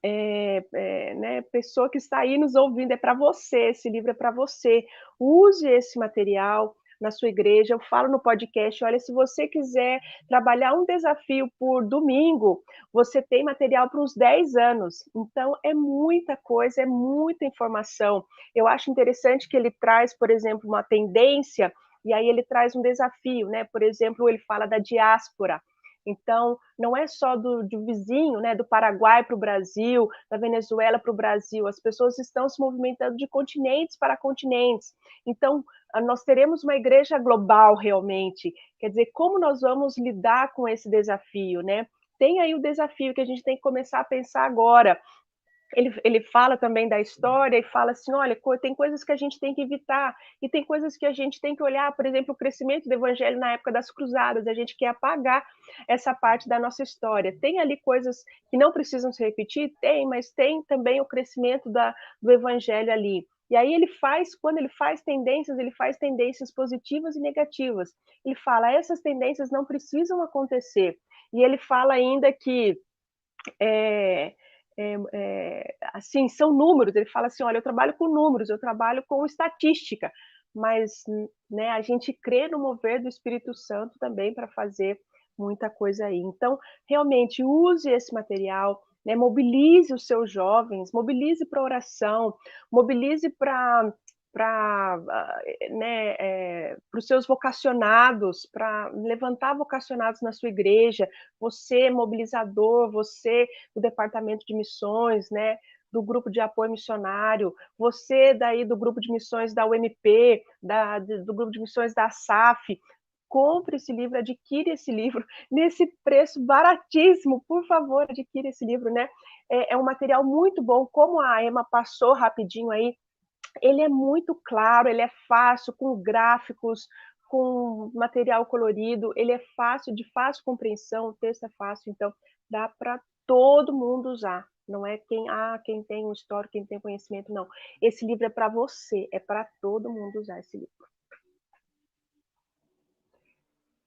né, pessoa que está aí nos ouvindo, é para você, esse livro é para você. Use esse material na sua igreja. Eu falo no podcast, olha, se você quiser trabalhar um desafio por domingo, você tem material para uns 10 anos. Então, é muita coisa, é muita informação. Eu acho interessante que ele traz, por exemplo, uma tendência, e aí ele traz um desafio, né? Por exemplo, ele fala da diáspora. Então, não é só do vizinho, né, do Paraguai para o Brasil, da Venezuela para o Brasil, as pessoas estão se movimentando de continentes para continentes. Então, nós teremos uma igreja global realmente. Quer dizer, como nós vamos lidar com esse desafio, né? Tem aí o desafio que a gente tem que começar a pensar agora. Ele fala também da história e fala assim, olha, tem coisas que a gente tem que evitar e tem coisas que a gente tem que olhar, por exemplo, o crescimento do evangelho na época das cruzadas, a gente quer apagar essa parte da nossa história. Tem ali coisas que não precisam se repetir? Tem, mas tem também o crescimento do evangelho ali. E aí quando ele faz tendências positivas e negativas. Ele fala, essas tendências não precisam acontecer. E ele fala ainda que assim, são números. Ele fala assim, olha, eu trabalho com números, eu trabalho com estatística, mas, né, a gente crê no mover do Espírito Santo também para fazer muita coisa aí. Então, realmente, use esse material, né, mobilize os seus jovens, mobilize para oração, mobilize para os seus vocacionados, para levantar vocacionados na sua igreja, você mobilizador, você do departamento de missões, né, do grupo de apoio missionário, você daí do grupo de missões da UMP, do grupo de missões da SAF, compre esse livro, adquire esse livro nesse preço baratíssimo, por favor, adquire esse livro, né? É um material muito bom, como a Emma passou rapidinho aí, ele é muito claro, ele é fácil, com gráficos, com material colorido, ele é fácil, de fácil compreensão, o texto é fácil, então dá para todo mundo usar. Não é quem tem um histórico, quem tem conhecimento, não. Esse livro é para você, é para todo mundo usar esse livro.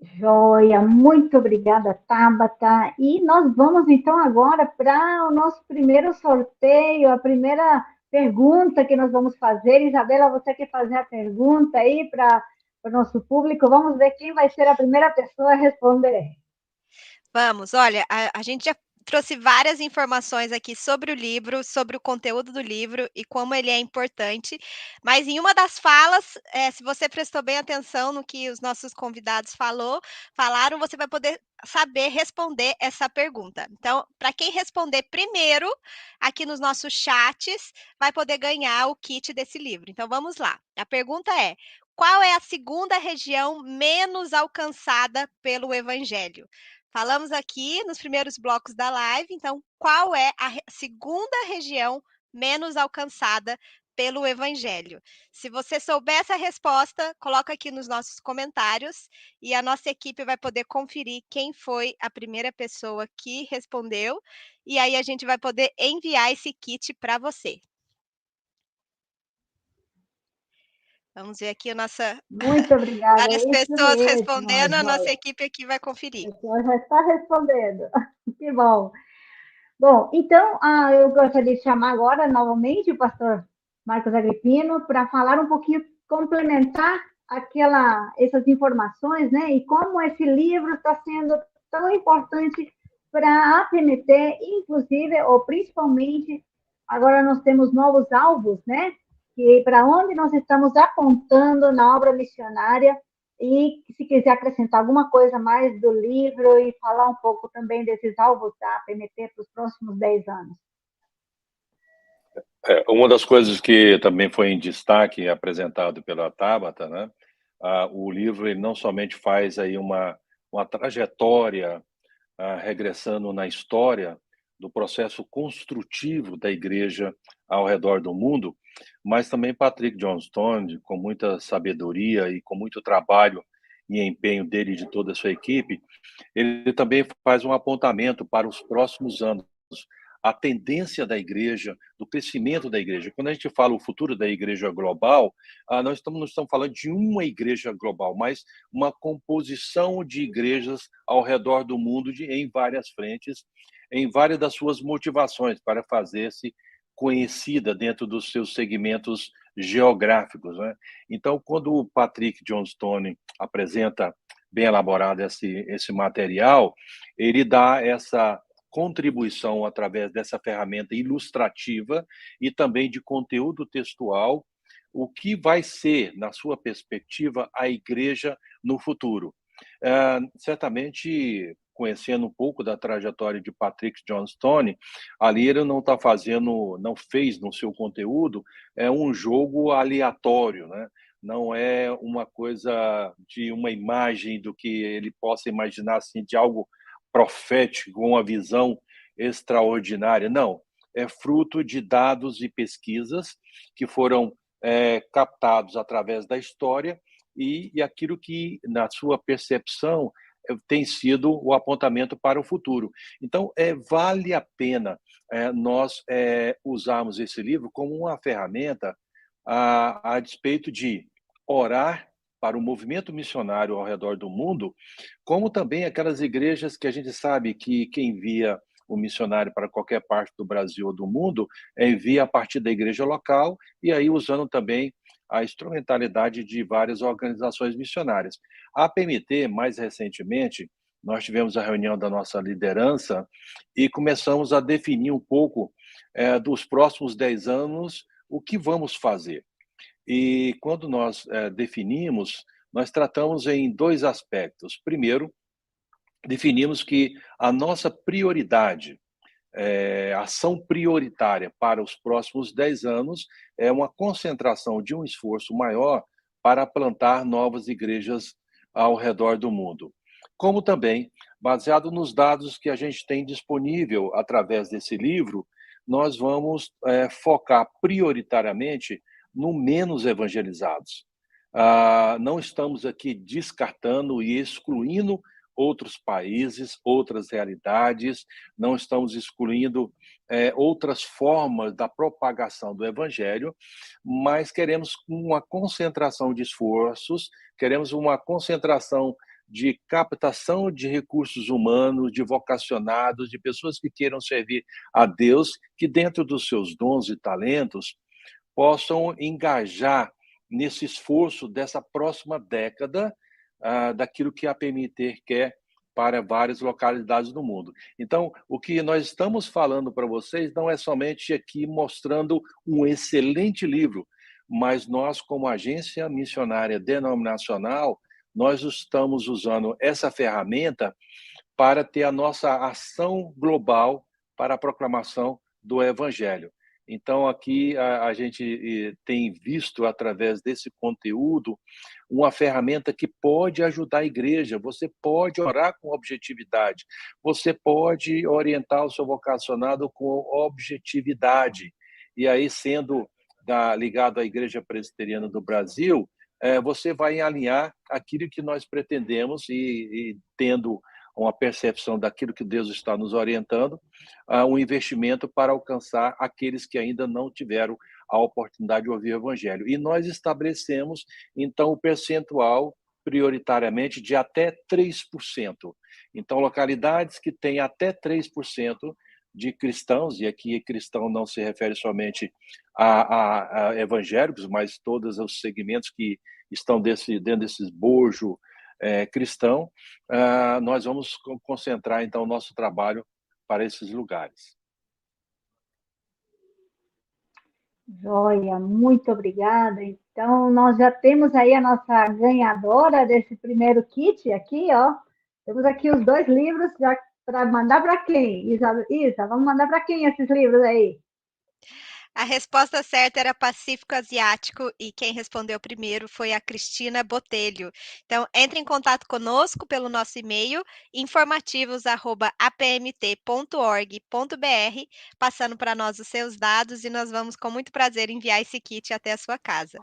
Joia, muito obrigada, Tabata. E nós vamos então agora para o nosso primeiro sorteio, a primeira pergunta que nós vamos fazer. Isabela, você quer fazer a pergunta aí para o nosso público? Vamos ver quem vai ser a primeira pessoa a responder. Vamos, olha, a gente já trouxe várias informações aqui sobre o livro, sobre o conteúdo do livro e como ele é importante, mas em uma das falas, se você prestou bem atenção no que os nossos convidados falaram, você vai poder saber responder essa pergunta. Então, para quem responder primeiro aqui nos nossos chats, vai poder ganhar o kit desse livro. Então, vamos lá. A pergunta é: qual é a segunda região menos alcançada pelo Evangelho? Falamos aqui nos primeiros blocos da live, então, qual é a segunda região menos alcançada pelo Evangelho? Se você souber essa resposta, coloca aqui nos nossos comentários e a nossa equipe vai poder conferir quem foi a primeira pessoa que respondeu, e aí a gente vai poder enviar esse kit para você. Vamos ver aqui a nossa... Muito obrigada. Várias pessoas respondendo, a nossa equipe aqui vai conferir. A senhora já está respondendo. Que bom. Bom, então, eu gostaria de chamar agora novamente o pastor Marcos Agripino para falar um pouquinho, complementar essas informações, né? E como esse livro está sendo tão importante para a APMT, inclusive, ou principalmente, agora nós temos novos alvos, né? Que para onde nós estamos apontando na obra missionária. E se quiser acrescentar alguma coisa mais do livro e falar um pouco também desses alvos da APMT para os próximos 10 anos. Uma das coisas que também foi em destaque apresentado pela Tabata, né? O livro ele não somente faz aí uma trajetória regressando na história do processo construtivo da igreja ao redor do mundo, mas também Patrick Johnstone, com muita sabedoria e com muito trabalho e empenho dele e de toda a sua equipe, ele também faz um apontamento para os próximos anos, a tendência da igreja, do crescimento da igreja. Quando a gente fala o futuro da igreja global, nós não estamos falando de uma igreja global, mas uma composição de igrejas ao redor do mundo em várias frentes, em várias das suas motivações para fazer-se conhecida dentro dos seus segmentos geográficos, né? Então, quando o Patrick Johnstone apresenta bem elaborado esse material, ele dá essa contribuição através dessa ferramenta ilustrativa e também de conteúdo textual, o que vai ser, na sua perspectiva, a igreja no futuro. Certamente, conhecendo um pouco da trajetória de Patrick Johnstone, ali ele não fez no seu conteúdo um jogo aleatório, né? Não é uma coisa de uma imagem do que ele possa imaginar assim, de algo profético, uma visão extraordinária. Não, é fruto de dados e pesquisas que foram captados através da história e aquilo que, na sua percepção, tem sido o apontamento para o futuro. Então, vale a pena nós usarmos esse livro como uma ferramenta a despeito de orar para o movimento missionário ao redor do mundo, como também aquelas igrejas que a gente sabe que quem envia o missionário para qualquer parte do Brasil ou do mundo envia a partir da igreja local e aí usando também a instrumentalidade de várias organizações missionárias. A PMT, mais recentemente, nós tivemos a reunião da nossa liderança e começamos a definir um pouco dos próximos 10 anos o que vamos fazer. E quando nós definimos, nós tratamos em 2 aspectos. Primeiro, definimos que a nossa prioridade, ação prioritária para os próximos 10 anos é uma concentração de um esforço maior para plantar novas igrejas ao redor do mundo. Como também, baseado nos dados que a gente tem disponível através desse livro, nós vamos focar prioritariamente no menos evangelizados. Não estamos aqui descartando e excluindo outros países, outras realidades, não estamos excluindo outras formas da propagação do evangelho, mas queremos uma concentração de esforços, queremos uma concentração de captação de recursos humanos, de vocacionados, de pessoas que queiram servir a Deus, que dentro dos seus dons e talentos possam engajar nesse esforço dessa próxima década, daquilo que a PMT quer para várias localidades do mundo. Então, o que nós estamos falando para vocês não é somente aqui mostrando um excelente livro, mas nós, como agência missionária denominacional, nós estamos usando essa ferramenta para ter a nossa ação global para a proclamação do Evangelho. Então, aqui a gente tem visto, através desse conteúdo, uma ferramenta que pode ajudar a igreja. Você pode orar com objetividade, você pode orientar o seu vocacionado com objetividade. E aí, sendo ligado à Igreja Presbiteriana do Brasil, você vai alinhar aquilo que nós pretendemos e tendo uma percepção daquilo que Deus está nos orientando, um investimento para alcançar aqueles que ainda não tiveram a oportunidade de ouvir o Evangelho. E nós estabelecemos, então, o percentual prioritariamente de até 3%. Então, localidades que têm até 3% de cristãos, e aqui cristão não se refere somente a evangélicos, mas todos os segmentos que estão dentro desse bojo cristão, nós vamos concentrar, então, o nosso trabalho para esses lugares. Joia, muito obrigada. Então, nós já temos aí a nossa ganhadora desse primeiro kit aqui, ó. Temos aqui os 2 livros para mandar para quem? Isa, vamos mandar para quem esses livros aí? A resposta certa era Pacífico Asiático e quem respondeu primeiro foi a Cristina Botelho. Então, entre em contato conosco pelo nosso e-mail informativos@apmt.org.br, passando para nós os seus dados e nós vamos com muito prazer enviar esse kit até a sua casa.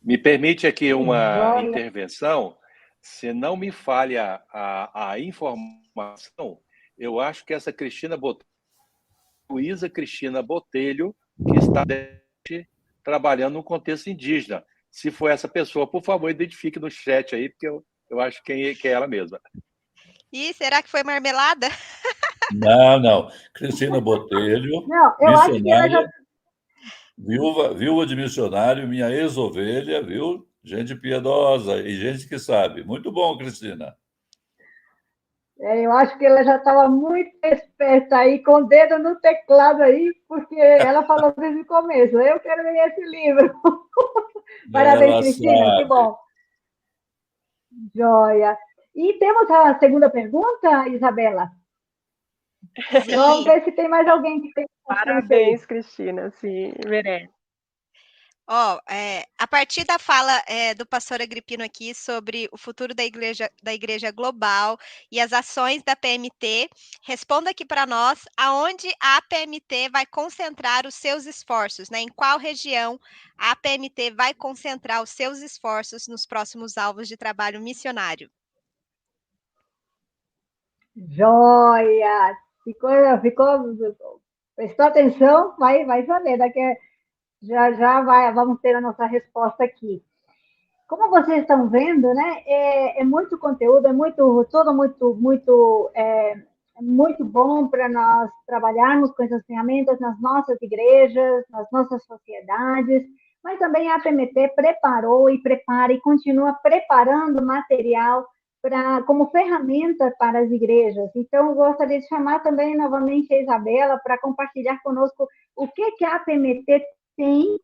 Me permite aqui uma intervenção. Se não me falha a informação, eu acho que essa Luísa Cristina Botelho, que está trabalhando no contexto indígena. Se for essa pessoa, por favor, identifique no chat aí, porque eu acho que é ela mesma. Ih, será que foi marmelada? Não, não. Cristina Botelho, Não, eu acho que ela já. missionária, viúva de missionário, minha ex-ovelha, viu? Gente piedosa e gente que sabe. Muito bom, Cristina. Eu acho que ela já estava muito esperta aí, com o dedo no teclado aí, porque ela falou desde o começo, eu quero ler esse livro. Parabéns, Ela Cristina, que sabe. bom. Joia. E temos a segunda pergunta, Isabela? Vamos Sim. ver se tem mais alguém que tem Parabéns, Cristina, sim, merece. Ó, a partir da fala do pastor Agripino aqui sobre o futuro da igreja global e as ações da PMT, responda aqui para nós aonde a PMT vai concentrar os seus esforços, né? Em qual região a PMT vai concentrar os seus esforços nos próximos alvos de trabalho missionário? Joia! Prestou atenção? Vai saber, já vamos ter a nossa resposta aqui. Como vocês estão vendo, né, é muito conteúdo, muito bom para nós trabalharmos com essas ferramentas nas nossas igrejas, nas nossas sociedades, mas também a PMT preparou e prepara e continua preparando material como ferramenta para as igrejas. Então, eu gostaria de chamar também novamente a Isabela para compartilhar conosco o que a PMT tem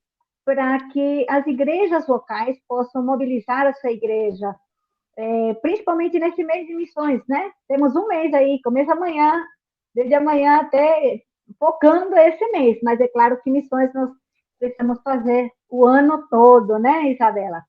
para que as igrejas locais possam mobilizar a sua igreja, principalmente nesse mês de missões, né? Temos um mês aí, começa amanhã, desde amanhã até focando esse mês, mas é claro que missões nós precisamos fazer o ano todo, né, Isabela?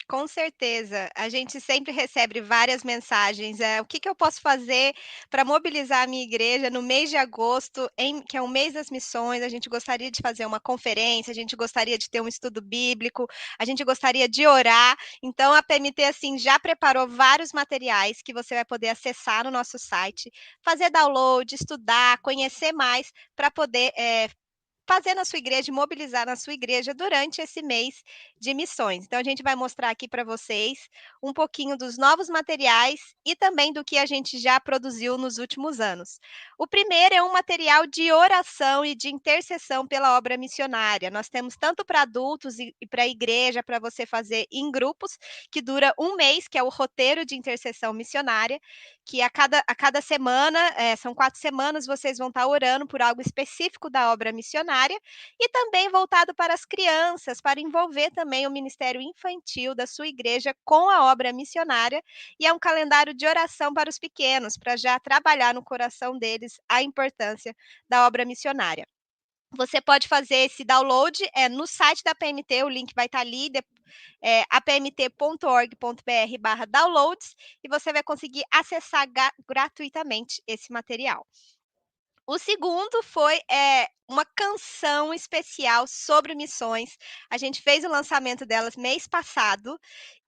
Com certeza, a gente sempre recebe várias mensagens. O que que eu posso fazer para mobilizar a minha igreja no mês de agosto, que é o mês das missões? A gente gostaria de fazer uma conferência, a gente gostaria de ter um estudo bíblico, a gente gostaria de orar. Então, a PMT assim já preparou vários materiais que você vai poder acessar no nosso site, fazer download, estudar, conhecer mais para poder fazer na sua igreja, mobilizar na sua igreja durante esse mês de missões. Então, a gente vai mostrar aqui para vocês um pouquinho dos novos materiais e também do que a gente já produziu nos últimos anos. O primeiro é um material de oração e de intercessão pela obra missionária. Nós temos tanto para adultos e para a igreja, para você fazer em grupos, que dura um mês, que é o roteiro de intercessão missionária, que a cada semana, são 4 semanas, vocês vão estar orando por algo específico da obra missionária, e também voltado para as crianças, para envolver também o ministério infantil da sua igreja com a obra missionária, e é um calendário de oração para os pequenos, para já trabalhar no coração deles a importância da obra missionária. Você pode fazer esse download no site da PMT, o link vai estar ali, apmt.org.br/downloads, e você vai conseguir acessar gratuitamente esse material. O segundo foi uma canção especial sobre missões. A gente fez o lançamento delas mês passado,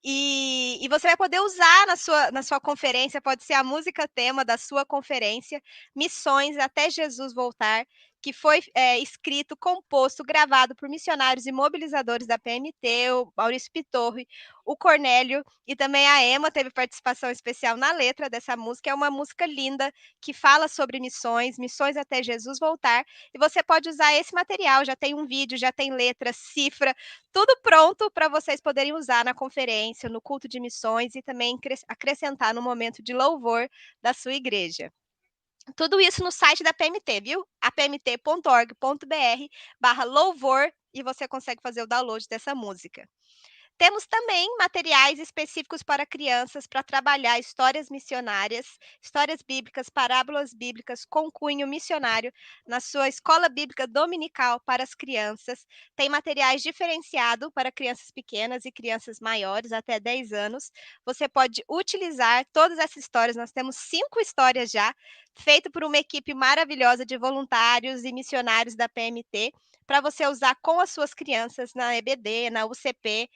e você vai poder usar na sua conferência, pode ser a música tema da sua conferência, Missões até Jesus Voltar, que foi escrito, composto, gravado por missionários e mobilizadores da PMT, o Maurício Pitorri, o Cornélio e também a Emma teve participação especial na letra dessa música. É uma música linda que fala sobre missões, missões até Jesus voltar, e você pode usar esse material, já tem um vídeo, já tem letra, cifra, tudo pronto para vocês poderem usar na conferência, no culto de missões e também acrescentar no momento de louvor da sua igreja. Tudo isso no site da PMT, viu? apmt.org.br/louvor, e você consegue fazer o download dessa música. Temos também materiais específicos para crianças para trabalhar histórias missionárias, histórias bíblicas, parábolas bíblicas com cunho missionário na sua escola bíblica dominical para as crianças. Tem materiais diferenciados para crianças pequenas e crianças maiores, até 10 anos. Você pode utilizar todas essas histórias. Nós temos 5 histórias já, feito por uma equipe maravilhosa de voluntários e missionários da PMT, para você usar com as suas crianças na EBD, na UCP,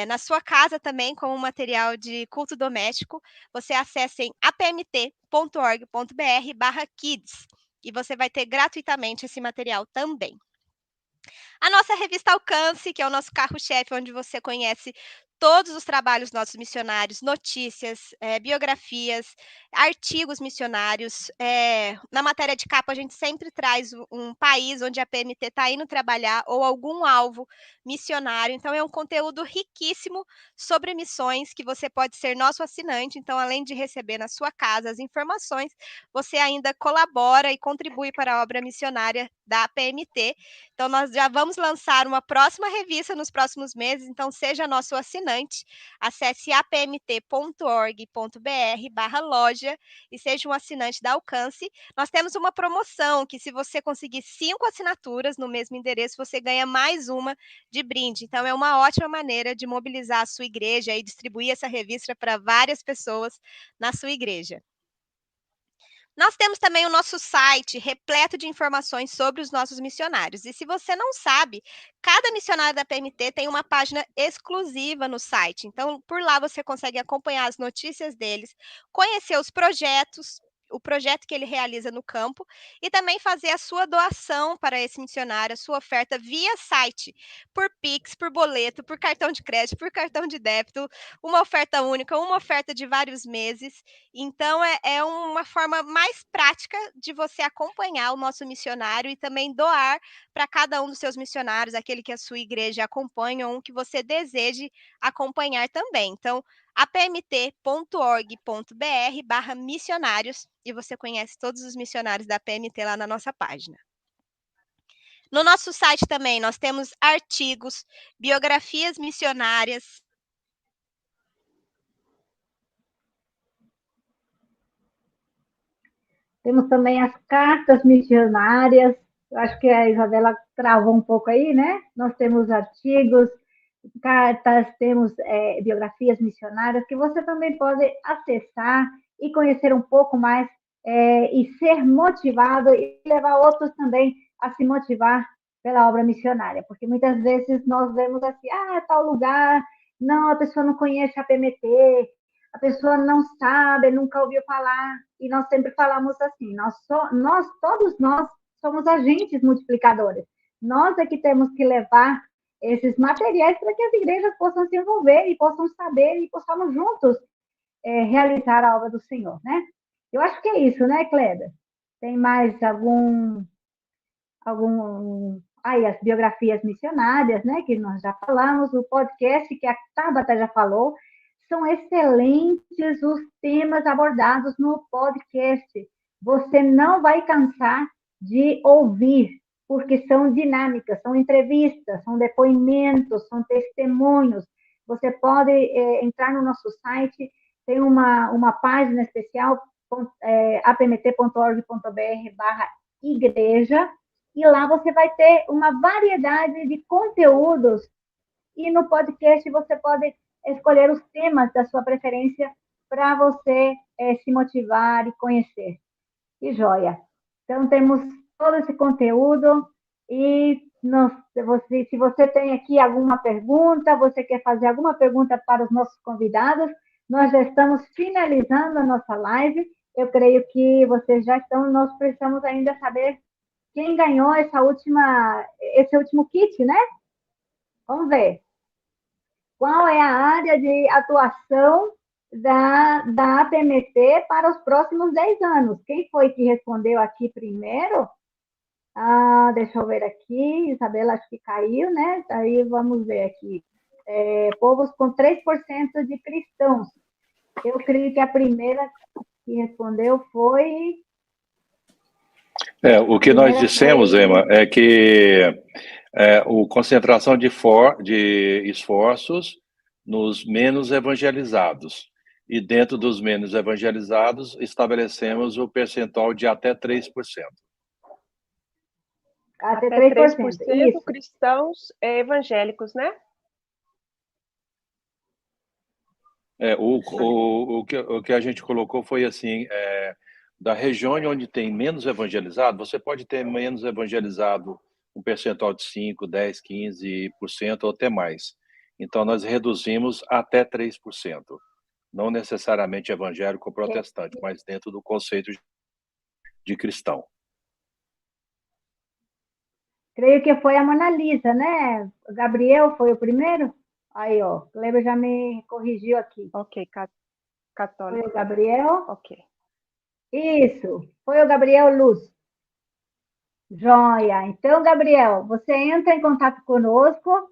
na sua casa também como material de culto doméstico. Você acessa em apmt.org.br/kids e você vai ter gratuitamente esse material também. A nossa revista Alcance, que é o nosso carro-chefe, onde você conhece todos os trabalhos dos nossos missionários, notícias, biografias, artigos missionários. Na matéria de capa, a gente sempre traz um país onde a PMT está indo trabalhar ou algum alvo missionário. Então, é um conteúdo riquíssimo sobre missões que você pode ser nosso assinante. Então, além de receber na sua casa as informações, você ainda colabora e contribui para a obra missionária da PMT. Então, nós já vamos lançar uma próxima revista nos próximos meses, então seja nosso assinante. Acesse apmt.org.br/loja e seja um assinante da Alcance. Nós temos uma promoção que, se você conseguir 5 assinaturas no mesmo endereço, você ganha mais uma de brinde. Então, é uma ótima maneira de mobilizar a sua igreja e distribuir essa revista para várias pessoas na sua igreja. Nós temos também o nosso site repleto de informações sobre os nossos missionários. E se você não sabe, cada missionário da PMT tem uma página exclusiva no site. Então, por lá você consegue acompanhar as notícias deles, conhecer os projetos, o projeto que ele realiza no campo e também fazer a sua doação para esse missionário, a sua oferta via site, por Pix, por boleto, por cartão de crédito, por cartão de débito, uma oferta única, uma oferta de vários meses. Então, é uma forma mais prática de você acompanhar o nosso missionário e também doar para cada um dos seus missionários, aquele que a sua igreja acompanha ou um que você deseje acompanhar também. Então, apmt.org.br/missionários e você conhece todos os missionários da PMT lá na nossa página. No nosso site também nós temos artigos, biografias missionárias. Temos também as cartas missionárias. Eu acho que a Isabela travou um pouco aí, né? Nós temos artigos, cartas, temos biografias missionárias que você também pode acessar e conhecer um pouco mais e ser motivado e levar outros também a se motivar pela obra missionária, porque muitas vezes nós vemos assim, tal lugar, não, a pessoa não conhece a PMT, a pessoa não sabe, nunca ouviu falar, e nós sempre falamos assim, todos nós somos agentes multiplicadores, nós é que temos que levar esses materiais para que as igrejas possam se envolver e possam saber e possamos juntos realizar a obra do Senhor, né? Eu acho que é isso, né, Kleber? Tem mais algum as biografias missionárias, né, que nós já falamos, o podcast que a Tabata já falou, são excelentes os temas abordados no podcast. Você não vai cansar de ouvir, porque são dinâmicas, são entrevistas, são depoimentos, são testemunhos. Você pode entrar no nosso site, tem uma página especial, apmt.org.br/igreja, e lá você vai ter uma variedade de conteúdos, e no podcast você pode escolher os temas da sua preferência para você se motivar e conhecer. Que joia! Então, temos todo esse conteúdo e se você tem aqui alguma pergunta, você quer fazer alguma pergunta para os nossos convidados, nós já estamos finalizando a nossa live. Eu creio que vocês já estão, nós precisamos ainda saber quem ganhou esse último kit, né? Vamos ver. Qual é a área de atuação da APMT para os próximos 10 anos? Quem foi que respondeu aqui primeiro? Deixa eu ver aqui. Isabela, acho que caiu, né? Aí vamos ver aqui. Povos com 3% de cristãos. Eu creio que a primeira que respondeu foi... O que nós dissemos, Emma, é que a concentração de esforços nos menos evangelizados. E dentro dos menos evangelizados, estabelecemos o percentual de até 3%. Até 3% isso. Cristãos evangélicos, né? O que a gente colocou foi assim... da região onde tem menos evangelizado, você pode ter menos evangelizado um percentual de 5%, 10%, 15% ou até mais. Então, nós reduzimos até 3%. Não necessariamente evangélico ou protestante, mas dentro do conceito de cristão. Creio que foi a Mona Lisa, né? O Gabriel foi o primeiro? Aí, ó, o Kleber já me corrigiu aqui. Ok, Foi católico. o Gabriel? Ok. Isso, foi o Gabriel Luz. Joia. Então, Gabriel, você entra em contato conosco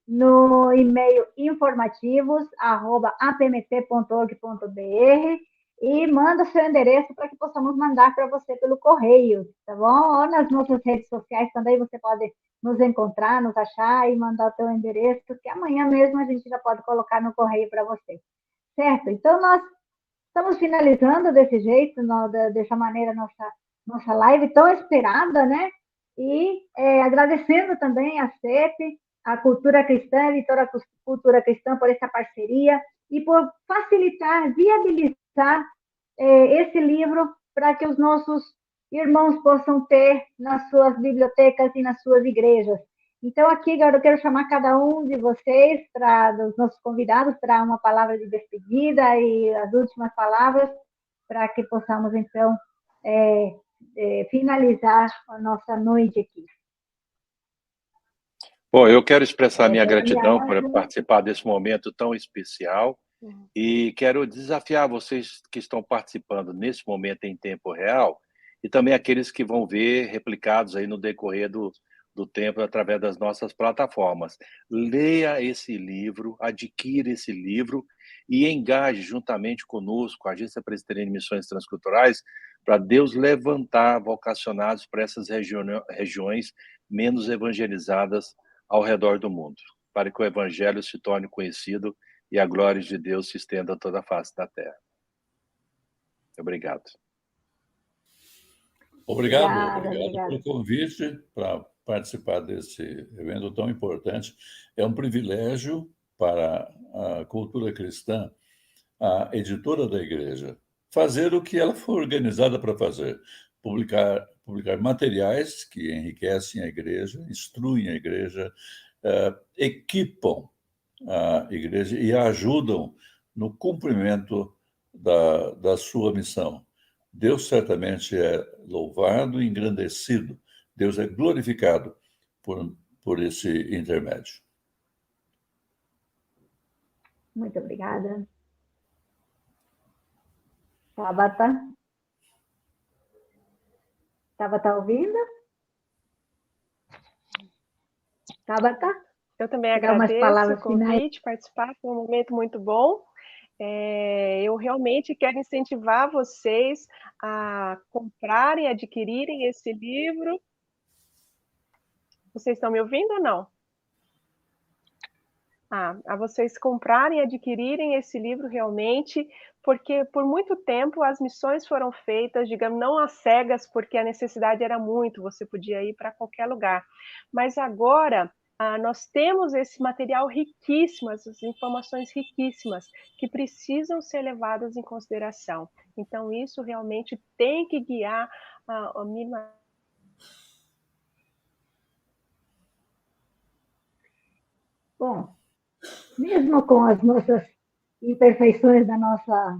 no e-mail informativos@apmt.org.br e manda o seu endereço para que possamos mandar para você pelo correio, tá bom? Ou nas nossas redes sociais também você pode nos encontrar, nos achar e mandar o seu endereço, que amanhã mesmo a gente já pode colocar no correio para você. Certo? Então, nós estamos finalizando desse jeito, dessa maneira, nossa live tão esperada, né? E agradecendo também a CEP, a Cultura Cristã, a Editora Cultura Cristã, por essa parceria e por facilitar, viabilizar esse livro para que os nossos irmãos possam ter nas suas bibliotecas e nas suas igrejas. Então, aqui, agora eu quero chamar cada um de vocês, dos nossos convidados, para uma palavra de despedida e as últimas palavras, para que possamos, então, finalizar a nossa noite aqui. Bom, eu quero expressar minha gratidão por participar desse momento tão especial e quero desafiar vocês que estão participando nesse momento em tempo real e também aqueles que vão ver replicados aí no decorrer do tempo através das nossas plataformas. Leia esse livro, adquira esse livro e engaje juntamente conosco, a Agência Presbiteriana de Missões Transculturais, para Deus levantar vocacionados para essas regiões menos evangelizadas ao redor do mundo, para que o evangelho se torne conhecido e a glória de Deus se estenda a toda a face da terra. Obrigado. Obrigado pelo convite para participar desse evento tão importante. É um privilégio para a Cultura Cristã, a editora da igreja, fazer o que ela foi organizada para fazer, publicar materiais que enriquecem a igreja, instruem a igreja, equipam a igreja e a ajudam no cumprimento da sua missão. Deus certamente é louvado e engrandecido. Deus é glorificado por esse intermédio. Muito obrigada. Tabata? Tabata ouvindo? Tabata? Eu também agradeço o convite, participar, foi um momento muito bom. Eu realmente quero incentivar vocês a comprarem, adquirirem esse livro. Vocês estão me ouvindo ou não? A vocês comprarem e adquirirem esse livro realmente, porque por muito tempo as missões foram feitas, digamos, não às cegas, porque a necessidade era muito, você podia ir para qualquer lugar. Mas agora nós temos esse material riquíssimo, essas informações riquíssimas, que precisam ser levadas em consideração. Então, isso realmente tem que guiar a minha... Bom, mesmo com as nossas imperfeições da nossa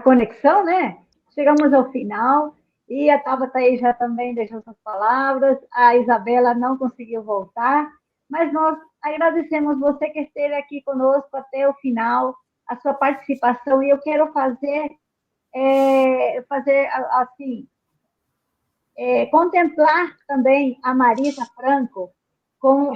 conexão, né? Chegamos ao final e a Tabata aí já também deixou suas palavras, a Isabela não conseguiu voltar, mas nós agradecemos você que esteve aqui conosco até o final, a sua participação, e eu quero fazer assim, contemplar também a Marisa Franco com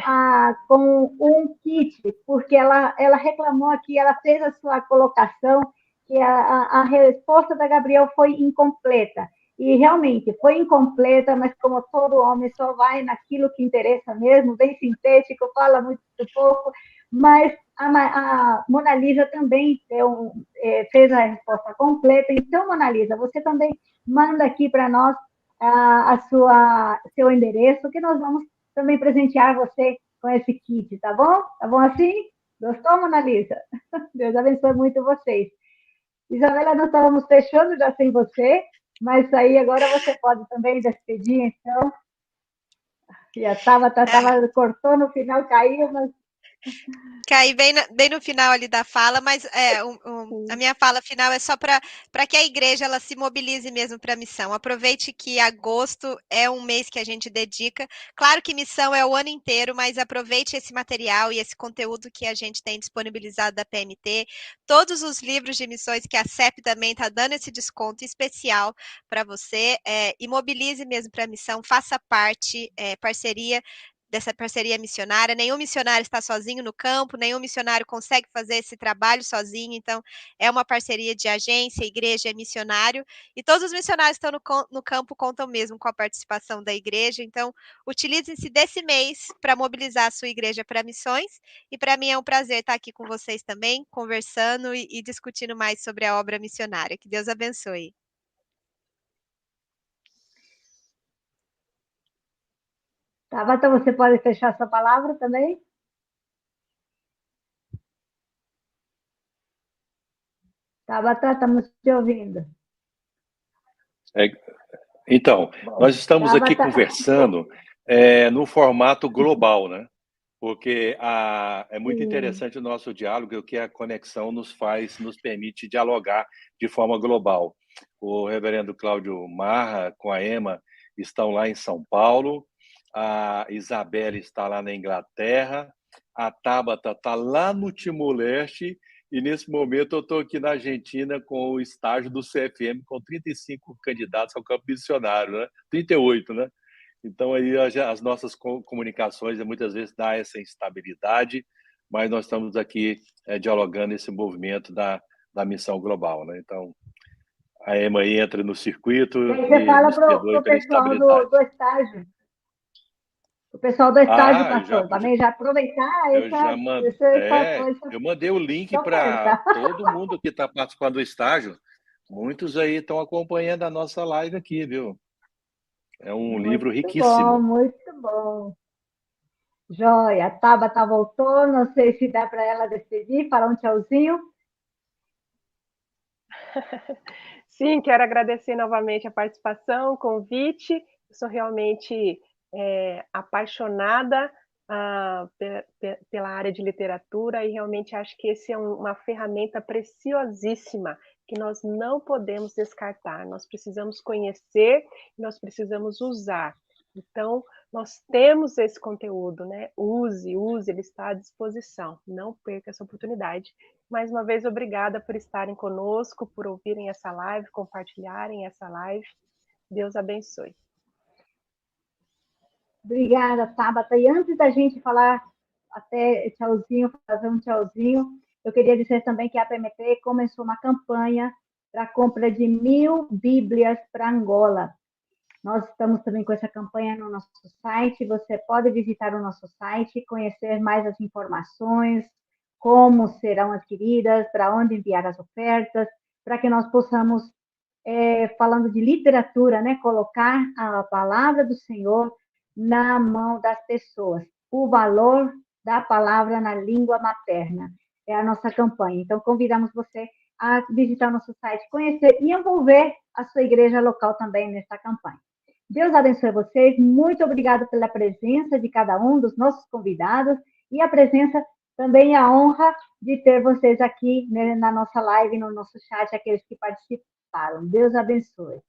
um kit, porque ela reclamou aqui, ela fez a sua colocação, que a resposta da Gabriel foi incompleta. E realmente foi incompleta, mas como todo homem só vai naquilo que interessa mesmo, bem sintético, fala muito pouco, mas a Mona Lisa também fez a resposta completa. Então, Mona Lisa, você também manda aqui para nós seu endereço, que nós vamos também presentear você com esse kit, tá bom? Tá bom assim? Gostou, Mona Lisa? Deus abençoe muito vocês. Isabela, nós estávamos fechando já sem você, mas aí agora você pode também despedir, então. E a Tabata cortou no final, caiu, mas... Caí bem no final ali da fala, mas a minha fala final é só para que a igreja ela se mobilize mesmo para a missão. Aproveite que agosto é um mês que a gente dedica. Claro que missão é o ano inteiro, mas aproveite esse material e esse conteúdo que a gente tem disponibilizado da PMT. Todos os livros de missões que a CEP também está dando esse desconto especial para você. E mobilize mesmo para a missão, faça parte, parceria dessa parceria missionária. Nenhum missionário está sozinho no campo, nenhum missionário consegue fazer esse trabalho sozinho, então é uma parceria de agência, igreja e missionário, e todos os missionários que estão no campo contam mesmo com a participação da igreja, então utilizem-se desse mês para mobilizar a sua igreja para missões, e para mim é um prazer estar aqui com vocês também, conversando e discutindo mais sobre a obra missionária. Que Deus abençoe. Tabata, você pode fechar sua palavra também? Tabata, estamos te ouvindo. Então, Bom, nós estamos aqui Tabata... conversando no formato global, né? Porque é muito interessante o nosso diálogo, o que a conexão nos permite dialogar de forma global. O reverendo Cláudio Marra, com a Emma, estão lá em São Paulo, a Isabela está lá na Inglaterra, a Tabata está lá no Timor-Leste, e nesse momento eu estou aqui na Argentina com o estágio do CFM, com 35 candidatos ao campo missionário, né? 38, né? Então, aí as nossas comunicações muitas vezes dá essa instabilidade, mas nós estamos aqui dialogando esse movimento da missão global, né? Então, a Emma aí entra no circuito e aí você fala para o pessoal do estágio. O pessoal do estágio, pastor, também já aproveitar eu mandei o link para todo mundo que está participando do estágio. Muitos aí estão acompanhando a nossa live aqui, viu? É um livro riquíssimo. Muito bom. Joia. A Tabata voltou, não sei se dá para ela despedir, falar um tchauzinho. Sim, quero agradecer novamente a participação, o convite. Eu sou realmente apaixonada pela área de literatura e realmente acho que esse é uma ferramenta preciosíssima que nós não podemos descartar. Nós precisamos conhecer, nós precisamos usar. Então, nós temos esse conteúdo, né? Use, ele está à disposição. Não perca essa oportunidade. Mais uma vez, obrigada por estarem conosco, por ouvirem essa live, compartilharem essa live. Deus abençoe. Obrigada, Tabata. E antes da gente falar até tchauzinho, fazer um tchauzinho, eu queria dizer também que a PMT começou uma campanha para a compra de 1.000 Bíblias para Angola. Nós estamos também com essa campanha no nosso site. Você pode visitar o nosso site, conhecer mais as informações, como serão adquiridas, para onde enviar as ofertas, para que nós possamos, falando de literatura, né, colocar a palavra do Senhor na mão das pessoas. O valor da palavra na língua materna é a nossa campanha. Então, convidamos você a visitar o nosso site, conhecer e envolver a sua igreja local também nessa campanha. Deus abençoe vocês. Muito obrigada pela presença de cada um dos nossos convidados e a presença também, a honra de ter vocês aqui, né, na nossa live, no nosso chat, aqueles que participaram. Deus abençoe.